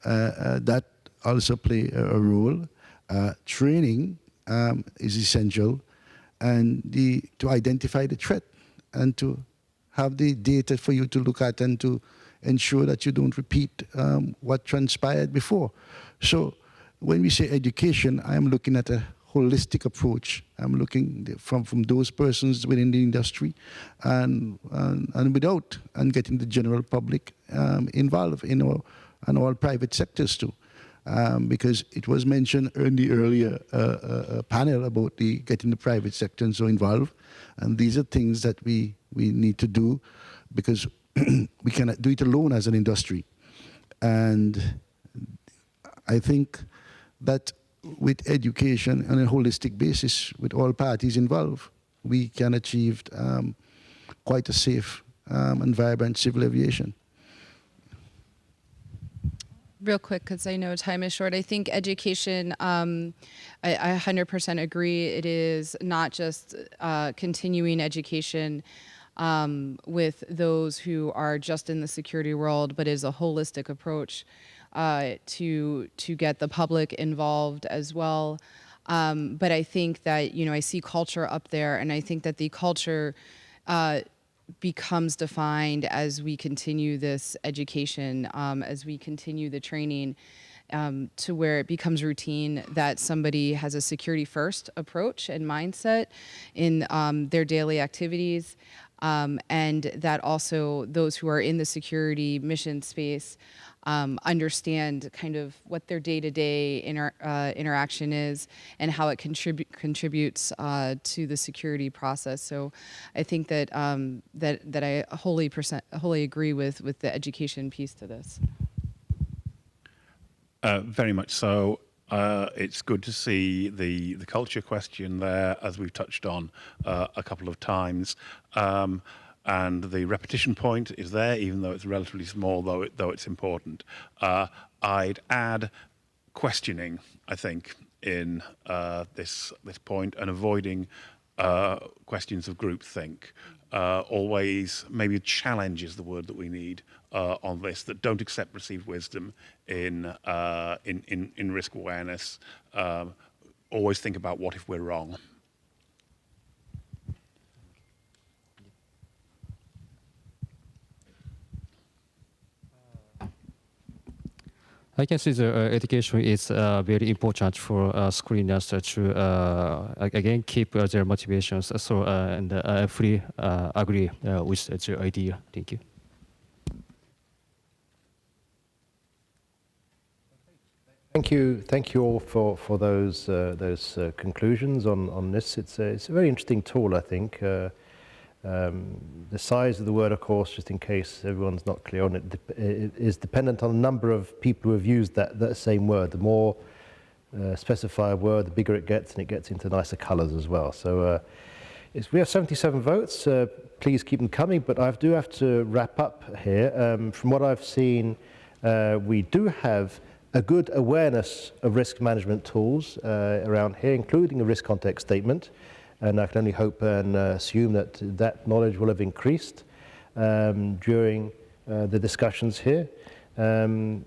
that also play a role. Training is essential, and to identify the threat and to have the data for you to look at and to ensure that you don't repeat what transpired before. So when we say education, I'm looking at a holistic approach. I'm looking from those persons within the industry and without, and getting the general public involved in all private sectors too. Because it was mentioned in the earlier panel about getting the private sector and so involved. And these are things that we need to do, because we cannot do it alone as an industry. And I think that with education on a holistic basis, with all parties involved, we can achieve quite a safe and vibrant civil aviation. Real quick, because I know time is short. I think education, I 100% agree. It is not just continuing education with those who are just in the security world, but is a holistic approach to get the public involved as well. But I think that, I see culture up there, and I think that the culture becomes defined as we continue this education, as we continue the training, to where it becomes routine that somebody has a security first approach and mindset in their daily activities, and that also those who are in the security mission space understand kind of what their day-to-day interaction is and how it contributes to the security process. So I think that that I wholly agree with the education piece to this. Very much so. It's good to see the culture question there, as we've touched on a couple of times. And the repetition point is there, even though it's relatively small, though it's important. I'd add questioning, I think, in this point, and avoiding questions of groupthink. Always, maybe challenge is the word that we need on this. That don't accept received wisdom in risk awareness. Always think about what if we're wrong. I can see the education is very important for screeners to again keep their motivations. So and I fully agree with the idea. Thank you. Thank you all for those conclusions on this. It's a very interesting tool, I think. The size of the word, of course, just in case everyone's not clear on it, is dependent on the number of people who have used that same word. The more specify a word, the bigger it gets, and it gets into nicer colors as well. So we have 77 votes. Please keep them coming, but I do have to wrap up here. From what I've seen, we do have a good awareness of risk management tools around here, including a risk context statement. And I can only hope and assume that knowledge will have increased during the discussions here. The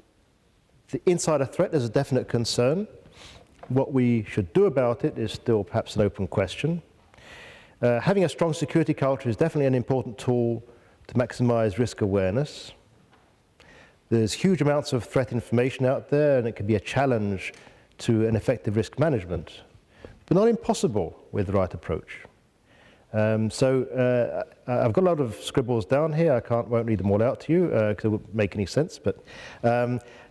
insider threat is a definite concern. What we should do about it is still perhaps an open question. Having a strong security culture is definitely an important tool to maximize risk awareness. There's huge amounts of threat information out there, and it can be a challenge to an effective risk management, but not impossible with the right approach. I've got a lot of scribbles down here. Won't read them all out to you because it wouldn't make any sense. But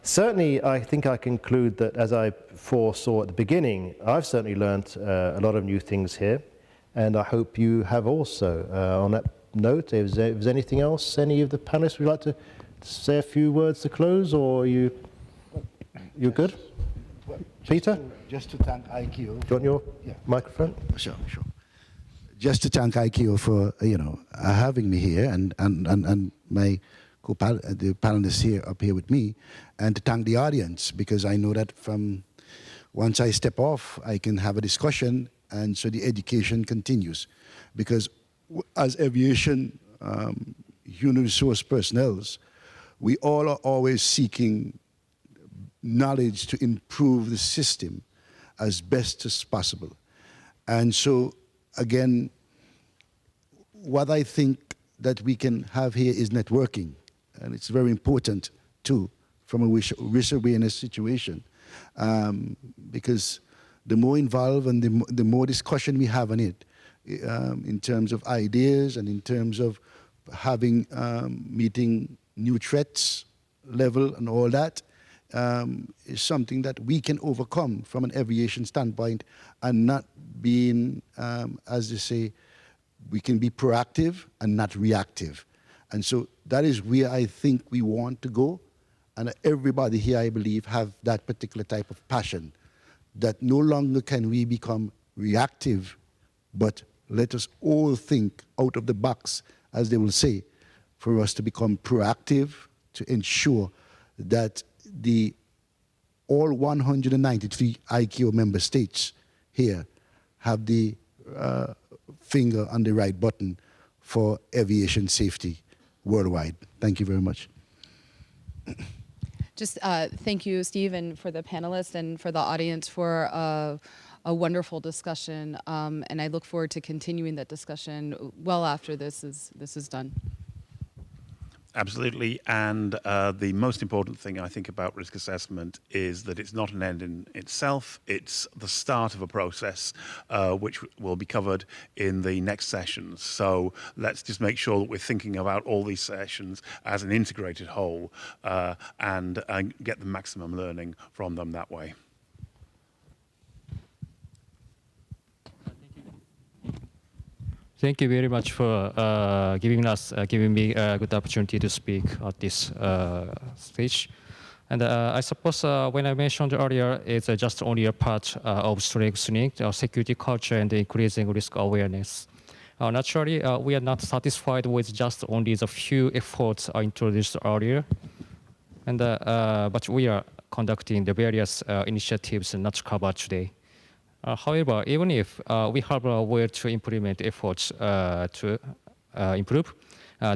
certainly, I think I conclude that, as I foresaw at the beginning, I've certainly learned a lot of new things here, and I hope you have also. On that note, if there's anything else, any of the panelists would like to say a few words to close, or you're good? Peter? Just to thank ICAO. Do you want your microphone? Sure. Just to thank ICAO for having me here and my the panelists here up here with me, and to thank the audience, because I know that from once I step off, I can have a discussion, and so the education continues, because as aviation human resource personnel, we all are always seeking knowledge to improve the system as best as possible. And so, again, what I think that we can have here is networking. And it's very important, too, from a risk awareness situation. Because the more involved and the more discussion we have on it, in terms of ideas and in terms of having, meeting new threats level and all that, is something that we can overcome from an aviation standpoint, and not being, as they say, we can be proactive and not reactive. And so that is where I think we want to go. And everybody here, I believe, have that particular type of passion, that no longer can we become reactive, but let us all think out of the box, as they will say, for us to become proactive, to ensure that all 193 ICAO member states here have the finger on the right button for aviation safety worldwide. Thank you very much. Just thank you, Steve, and for the panelists and for the audience for a wonderful discussion. And I look forward to continuing that discussion well after this is done. Absolutely, and the most important thing I think about risk assessment is that it's not an end in itself, it's the start of a process which will be covered in the next sessions. So let's just make sure that we're thinking about all these sessions as an integrated whole and get the maximum learning from them that way. Thank you very much for giving me a good opportunity to speak at this stage. And I suppose when I mentioned earlier, it's just only a part of strengthening security culture and increasing risk awareness. Naturally, we are not satisfied with just only the few efforts I introduced earlier, and but we are conducting the various initiatives not covered today. However, even if we have a way to implement efforts to improve,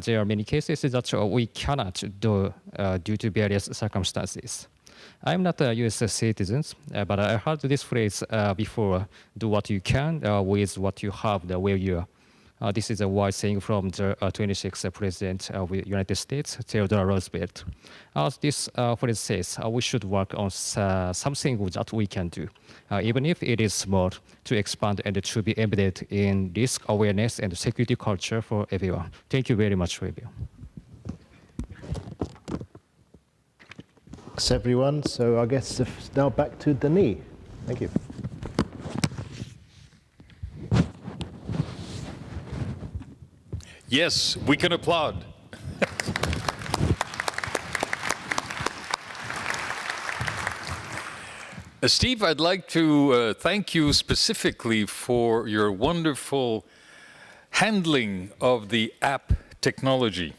there are many cases that we cannot do due to various circumstances. I'm not a US citizen, but I heard this phrase before, do what you can with what you have where you are. This is a wise saying from the 26th President of the United States, Theodore Roosevelt. As this phrase says, we should work on something that we can do, even if it is small, to expand and to be embedded in risk awareness and security culture for everyone. Thank you very much, Fabio. Thanks, everyone. So I guess now back to Denis. Thank you. Yes, we can applaud. Steve, I'd like to thank you specifically for your wonderful handling of the app technology.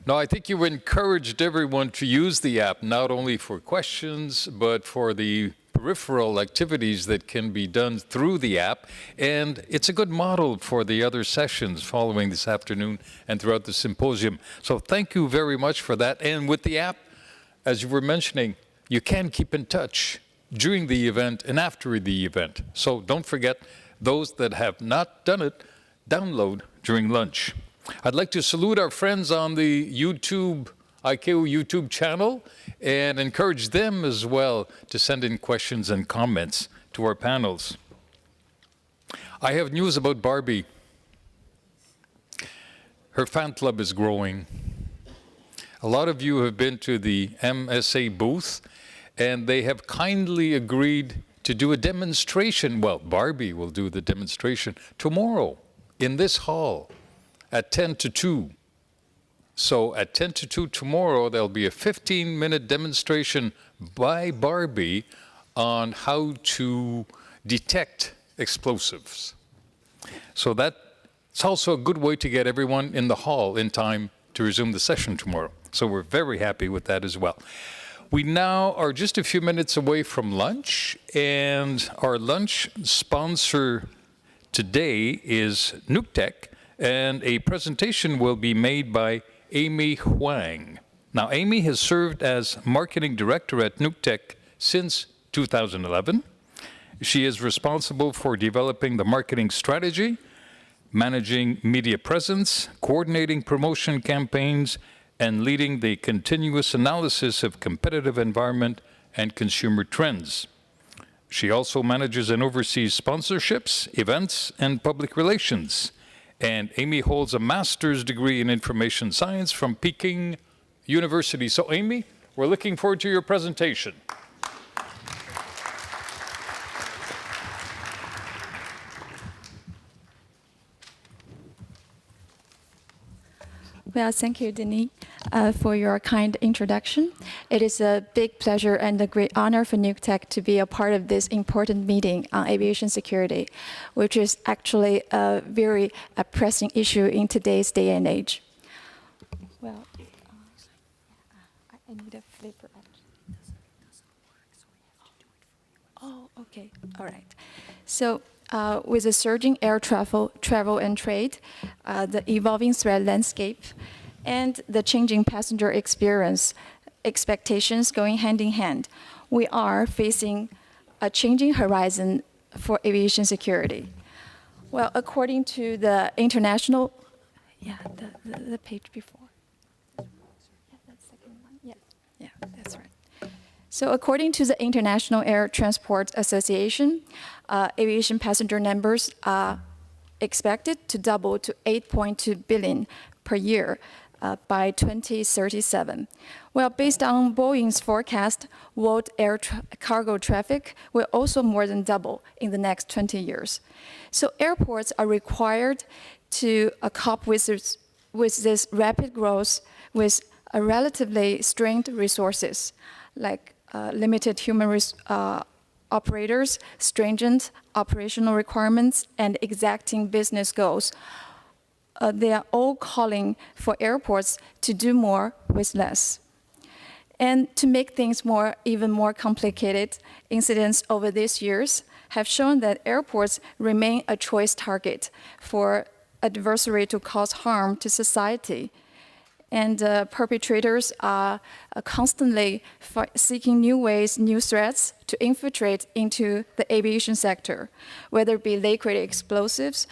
Now, I think you encouraged everyone to use the app not only for questions, but for the peripheral activities that can be done through the app, and it's a good model for the other sessions following this afternoon and throughout the symposium. So thank you very much for that. And with the app, as you were mentioning, you can keep in touch during the event and after the event. So don't forget, those that have not done it, download during lunch. I'd like to salute our friends on the ICAO YouTube channel and encourage them as well to send in questions and comments to our panels. I have news about Barbie. Her fan club is growing. A lot of you have been to the MSA booth, and they have kindly agreed to do a demonstration. Well, Barbie will do the demonstration tomorrow in this hall at 10 to 2. So at 10 to 2 tomorrow, there'll be a 15-minute demonstration by Barbie on how to detect explosives. So that's also a good way to get everyone in the hall in time to resume the session tomorrow. So we're very happy with that as well. We now are just a few minutes away from lunch, and our lunch sponsor today is Nuctech, and a presentation will be made by Amy Huang. Now, Amy has served as marketing director at Nuctech since 2011. She is responsible for developing the marketing strategy, managing media presence, coordinating promotion campaigns, and leading the continuous analysis of competitive environment and consumer trends. She also manages and oversees sponsorships, events, and public relations. And Amy holds a master's degree in information science from Peking University. So Amy, we're looking forward to your presentation. Well, thank you, Denis, for your kind introduction. It is a big pleasure and a great honor for Nuctech to be a part of this important meeting on aviation security, which is actually a very pressing issue in today's day and age. Well, I need a flipper. Oh, okay, all right. So, with the surging air travel and trade, the evolving threat landscape, and the changing passenger expectations going hand in hand, we are facing a changing horizon for aviation security. Well, according to the international, the page before. Yeah, that's right. So according to the International Air Transport Association, aviation passenger numbers are expected to double to 8.2 billion per year by 2037. Well, based on Boeing's forecast, world air cargo traffic will also more than double in the next 20 years. So airports are required to cope with this rapid growth with a relatively strained resources, like limited human operators, stringent operational requirements, and exacting business goals. They are all calling for airports to do more with less. And to make things even more complicated, incidents over these years have shown that airports remain a choice target for adversary to cause harm to society. And perpetrators are constantly seeking new ways, new threats to infiltrate into the aviation sector, whether it be liquid explosives,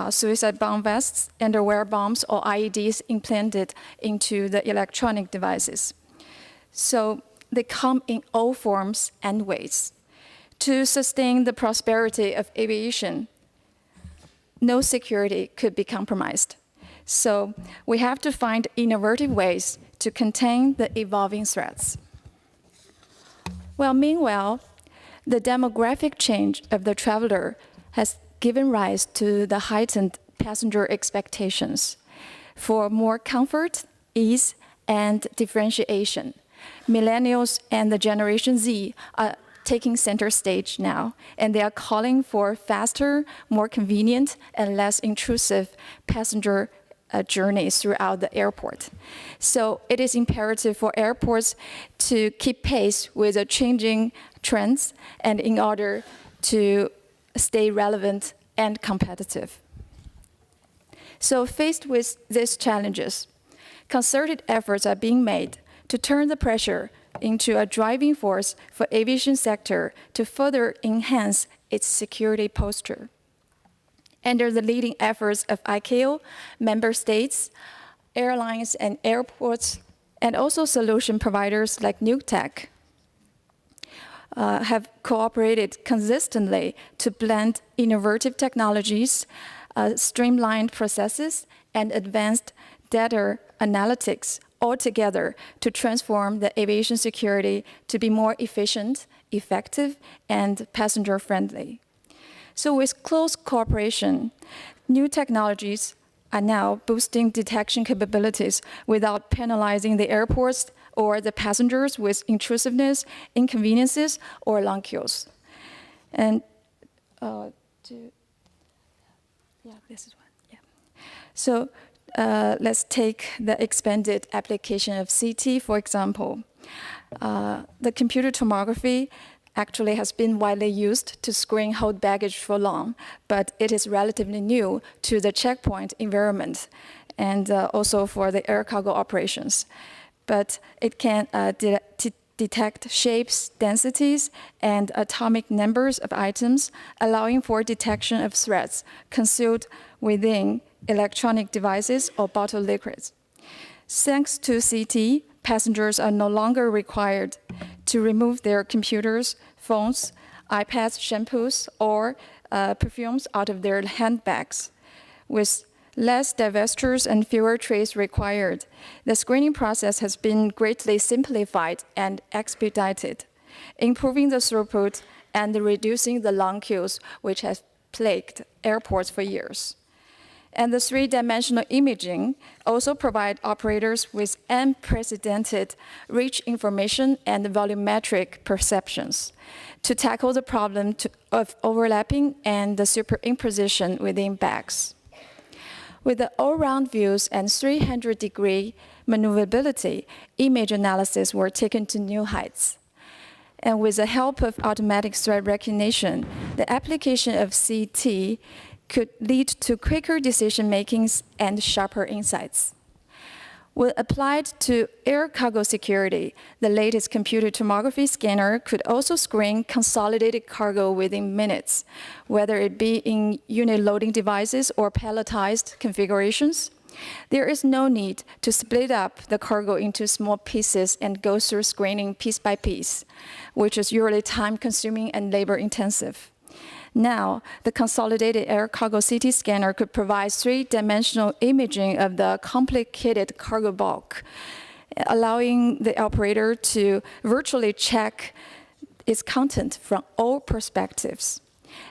suicide bomb vests, underwear bombs, or IEDs implanted into the electronic devices. So they come in all forms and ways. To sustain the prosperity of aviation, no security could be compromised. So we have to find innovative ways to contain the evolving threats. Well, meanwhile, the demographic change of the traveler has given rise to the heightened passenger expectations for more comfort, ease, and differentiation. Millennials and the Generation Z are taking center stage now, and they are calling for faster, more convenient, and less intrusive passenger journeys throughout the airport. So it is imperative for airports to keep pace with the changing trends and in order to stay relevant and competitive. So faced with these challenges, concerted efforts are being made to turn the pressure into a driving force for aviation sector to further enhance its security posture. Under the leading efforts of ICAO, member states, airlines and airports, and also solution providers like Nuctech have cooperated consistently to blend innovative technologies, streamlined processes, and advanced data analytics all together to transform the aviation security to be more efficient, effective, and passenger-friendly. So with close cooperation, new technologies are now boosting detection capabilities without penalizing the airports or the passengers with intrusiveness, inconveniences, or long queues. And this is one. Yeah. So let's take the expanded application of CT, for example. The computer tomography actually has been widely used to screen hold baggage for long, but it is relatively new to the checkpoint environment and also for the air cargo operations. But it can detect shapes, densities, and atomic numbers of items, allowing for detection of threats concealed within electronic devices or bottled liquids. Thanks to CT, passengers are no longer required to remove their computers, phones, iPads, shampoos, or perfumes out of their handbags. With less divestitures and fewer trays required, the screening process has been greatly simplified and expedited, improving the throughput and reducing the long queues which have plagued airports for years. And the three-dimensional imaging also provide operators with unprecedented rich information and volumetric perceptions to tackle the problem of overlapping and the superimposition within bags. With the all-round views and 300-degree maneuverability, image analysis were taken to new heights. And with the help of automatic threat recognition, the application of CT could lead to quicker decision-making and sharper insights. When applied to air cargo security, the latest computer tomography scanner could also screen consolidated cargo within minutes, whether it be in unit loading devices or palletized configurations. There is no need to split up the cargo into small pieces and go through screening piece by piece, which is usually time-consuming and labor-intensive. Now, the consolidated air cargo CT scanner could provide three-dimensional imaging of the complicated cargo bulk, allowing the operator to virtually check its content from all perspectives.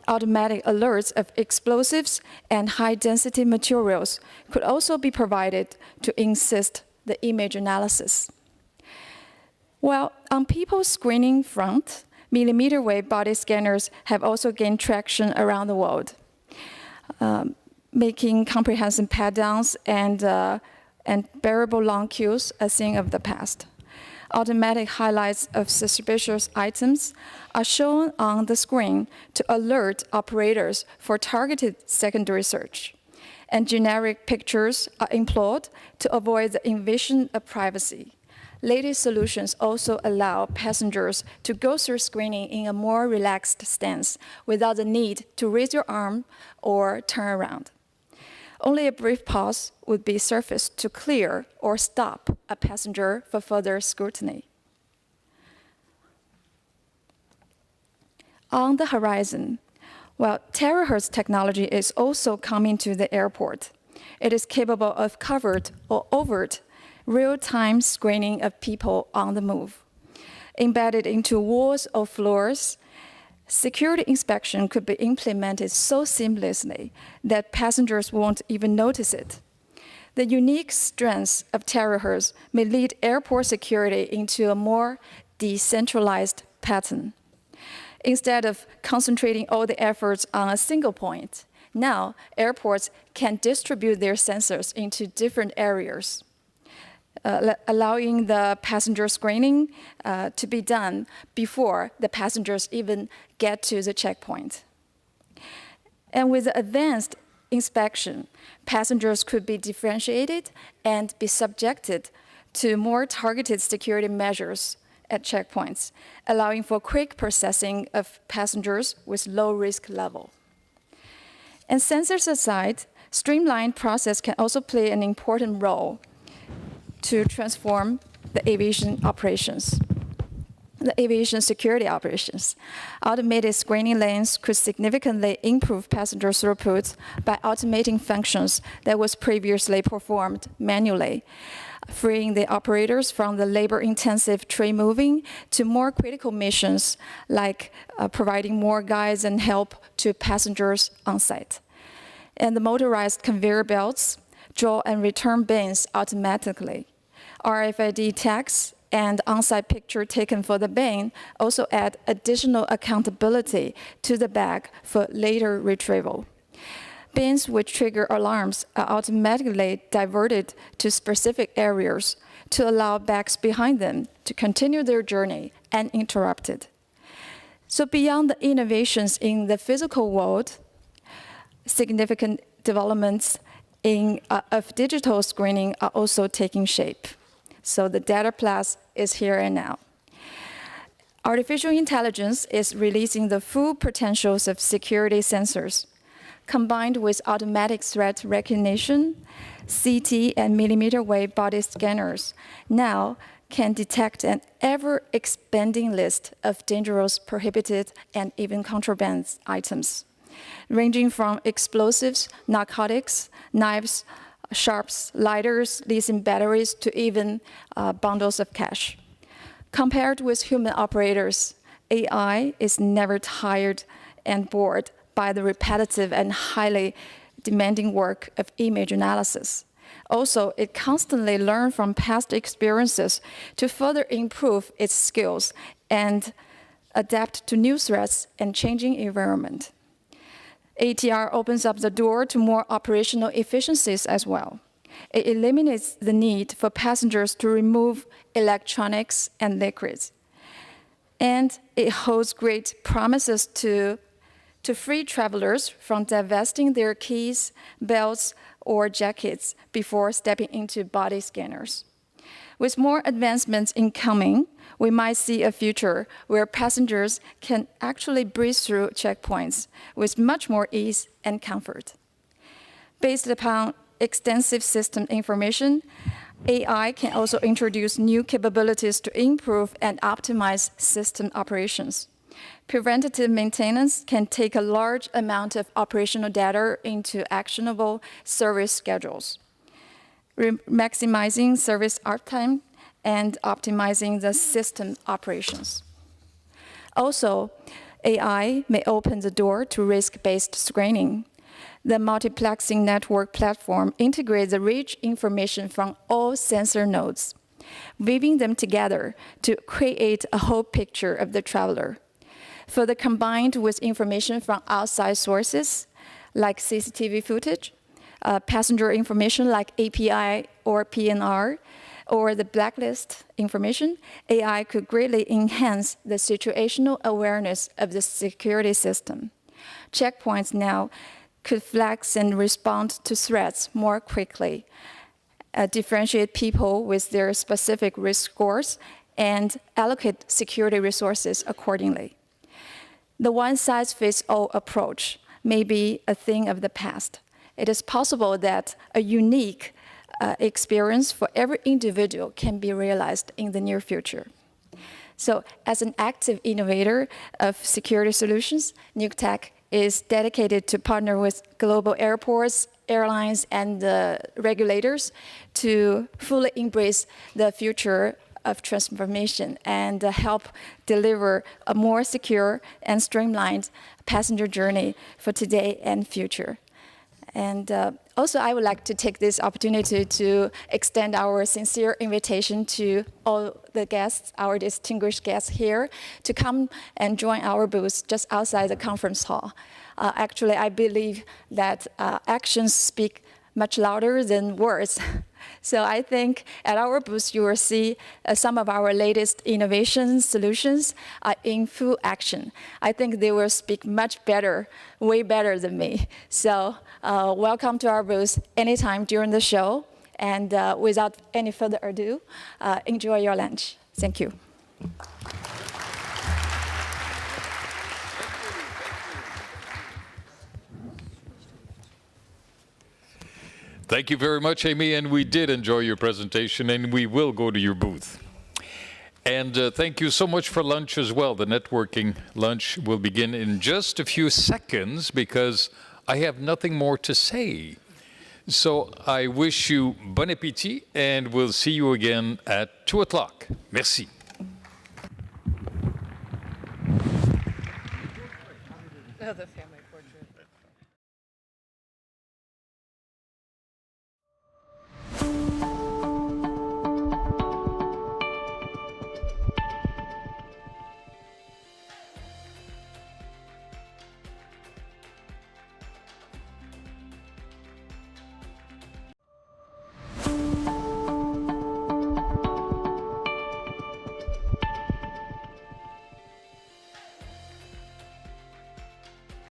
Automatic alerts of explosives and high-density materials could also be provided to assist the image analysis. Well, on people screening front, millimeter-wave body scanners have also gained traction around the world, making comprehensive pat-downs and bearable long queues a thing of the past. Automatic highlights of suspicious items are shown on the screen to alert operators for targeted secondary search, and generic pictures are employed to avoid the invasion of privacy. Latest solutions also allow passengers to go through screening in a more relaxed stance without the need to raise your arm or turn around. Only a brief pause would be sufficient to clear or stop a passenger for further scrutiny. On the horizon, well, terahertz technology is also coming to the airport. It is capable of covert or overt real-time screening of people on the move. Embedded into walls or floors, security inspection could be implemented so seamlessly that passengers won't even notice it. The unique strengths of terahertz may lead airport security into a more decentralized pattern. Instead of concentrating all the efforts on a single point, now airports can distribute their sensors into different areas, allowing the passenger screening to be done before the passengers even get to the checkpoint. And with advanced inspection, passengers could be differentiated and be subjected to more targeted security measures at checkpoints, allowing for quick processing of passengers with low risk level. And sensors aside, streamlined process can also play an important role to transform the aviation operations, the aviation security operations. Automated screening lanes could significantly improve passenger throughput by automating functions that was previously performed manually, freeing the operators from the labor-intensive tray moving to more critical missions like providing more guides and help to passengers on site. And the motorized conveyor belts draw and return bins automatically. RFID tags and on-site picture taken for the bin also add additional accountability to the bag for later retrieval. Bins which trigger alarms are automatically diverted to specific areas to allow bags behind them to continue their journey uninterrupted. So beyond the innovations in the physical world, significant developments of digital screening are also taking shape. So the data plus is here and now. Artificial intelligence is releasing the full potentials of security sensors. Combined with automatic threat recognition, CT and millimeter wave body scanners now can detect an ever-expanding list of dangerous, prohibited, and even contraband items, ranging from explosives, narcotics, knives, sharps, lighters, lithium batteries, to even bundles of cash. Compared with human operators, AI is never tired and bored by the repetitive and highly demanding work of image analysis. Also, it constantly learns from past experiences to further improve its skills and adapt to new threats and changing environment. ATR opens up the door to more operational efficiencies as well. It eliminates the need for passengers to remove electronics and liquids. And it holds great promises to free travelers from divesting their keys, belts, or jackets before stepping into body scanners. With more advancements incoming, we might see a future where passengers can actually breeze through checkpoints with much more ease and comfort. Based upon extensive system information, AI can also introduce new capabilities to improve and optimize system operations. Preventative maintenance can take a large amount of operational data into actionable service schedules, maximizing service uptime and optimizing the system operations. Also, AI may open the door to risk-based screening. The multiplexing network platform integrates the rich information from all sensor nodes, weaving them together to create a whole picture of the traveler. Further combined with information from outside sources, like CCTV footage, passenger information like API or PNR, or the blacklist information, AI could greatly enhance the situational awareness of the security system. Checkpoints now could flex and respond to threats more quickly, differentiate people with their specific risk scores, and allocate security resources accordingly. The one-size-fits-all approach may be a thing of the past. It is possible that a unique experience for every individual can be realized in the near future. So as an active innovator of security solutions, Nuctech is dedicated to partner with global airports, airlines, and regulators to fully embrace the future of transformation and help deliver a more secure and streamlined passenger journey for today and future. And also, I would like to take this opportunity to extend our sincere invitation to all the guests, our distinguished guests here, to come and join our booth just outside the conference hall. Actually, I believe that actions speak much louder than words. So I think at our booth, you will see some of our latest innovation solutions in full action. I think they will speak much better, way better than me. So welcome to our booth anytime during the show. And without any further ado, enjoy your lunch. Thank you. Thank you very much, Amy, and we did enjoy your presentation, and we will go to your booth. And thank you so much for lunch as well. The networking lunch will begin in just a few seconds because I have nothing more to say. So I wish you bon appétit, and we'll see you again at 2 o'clock. Merci. Oh, the family.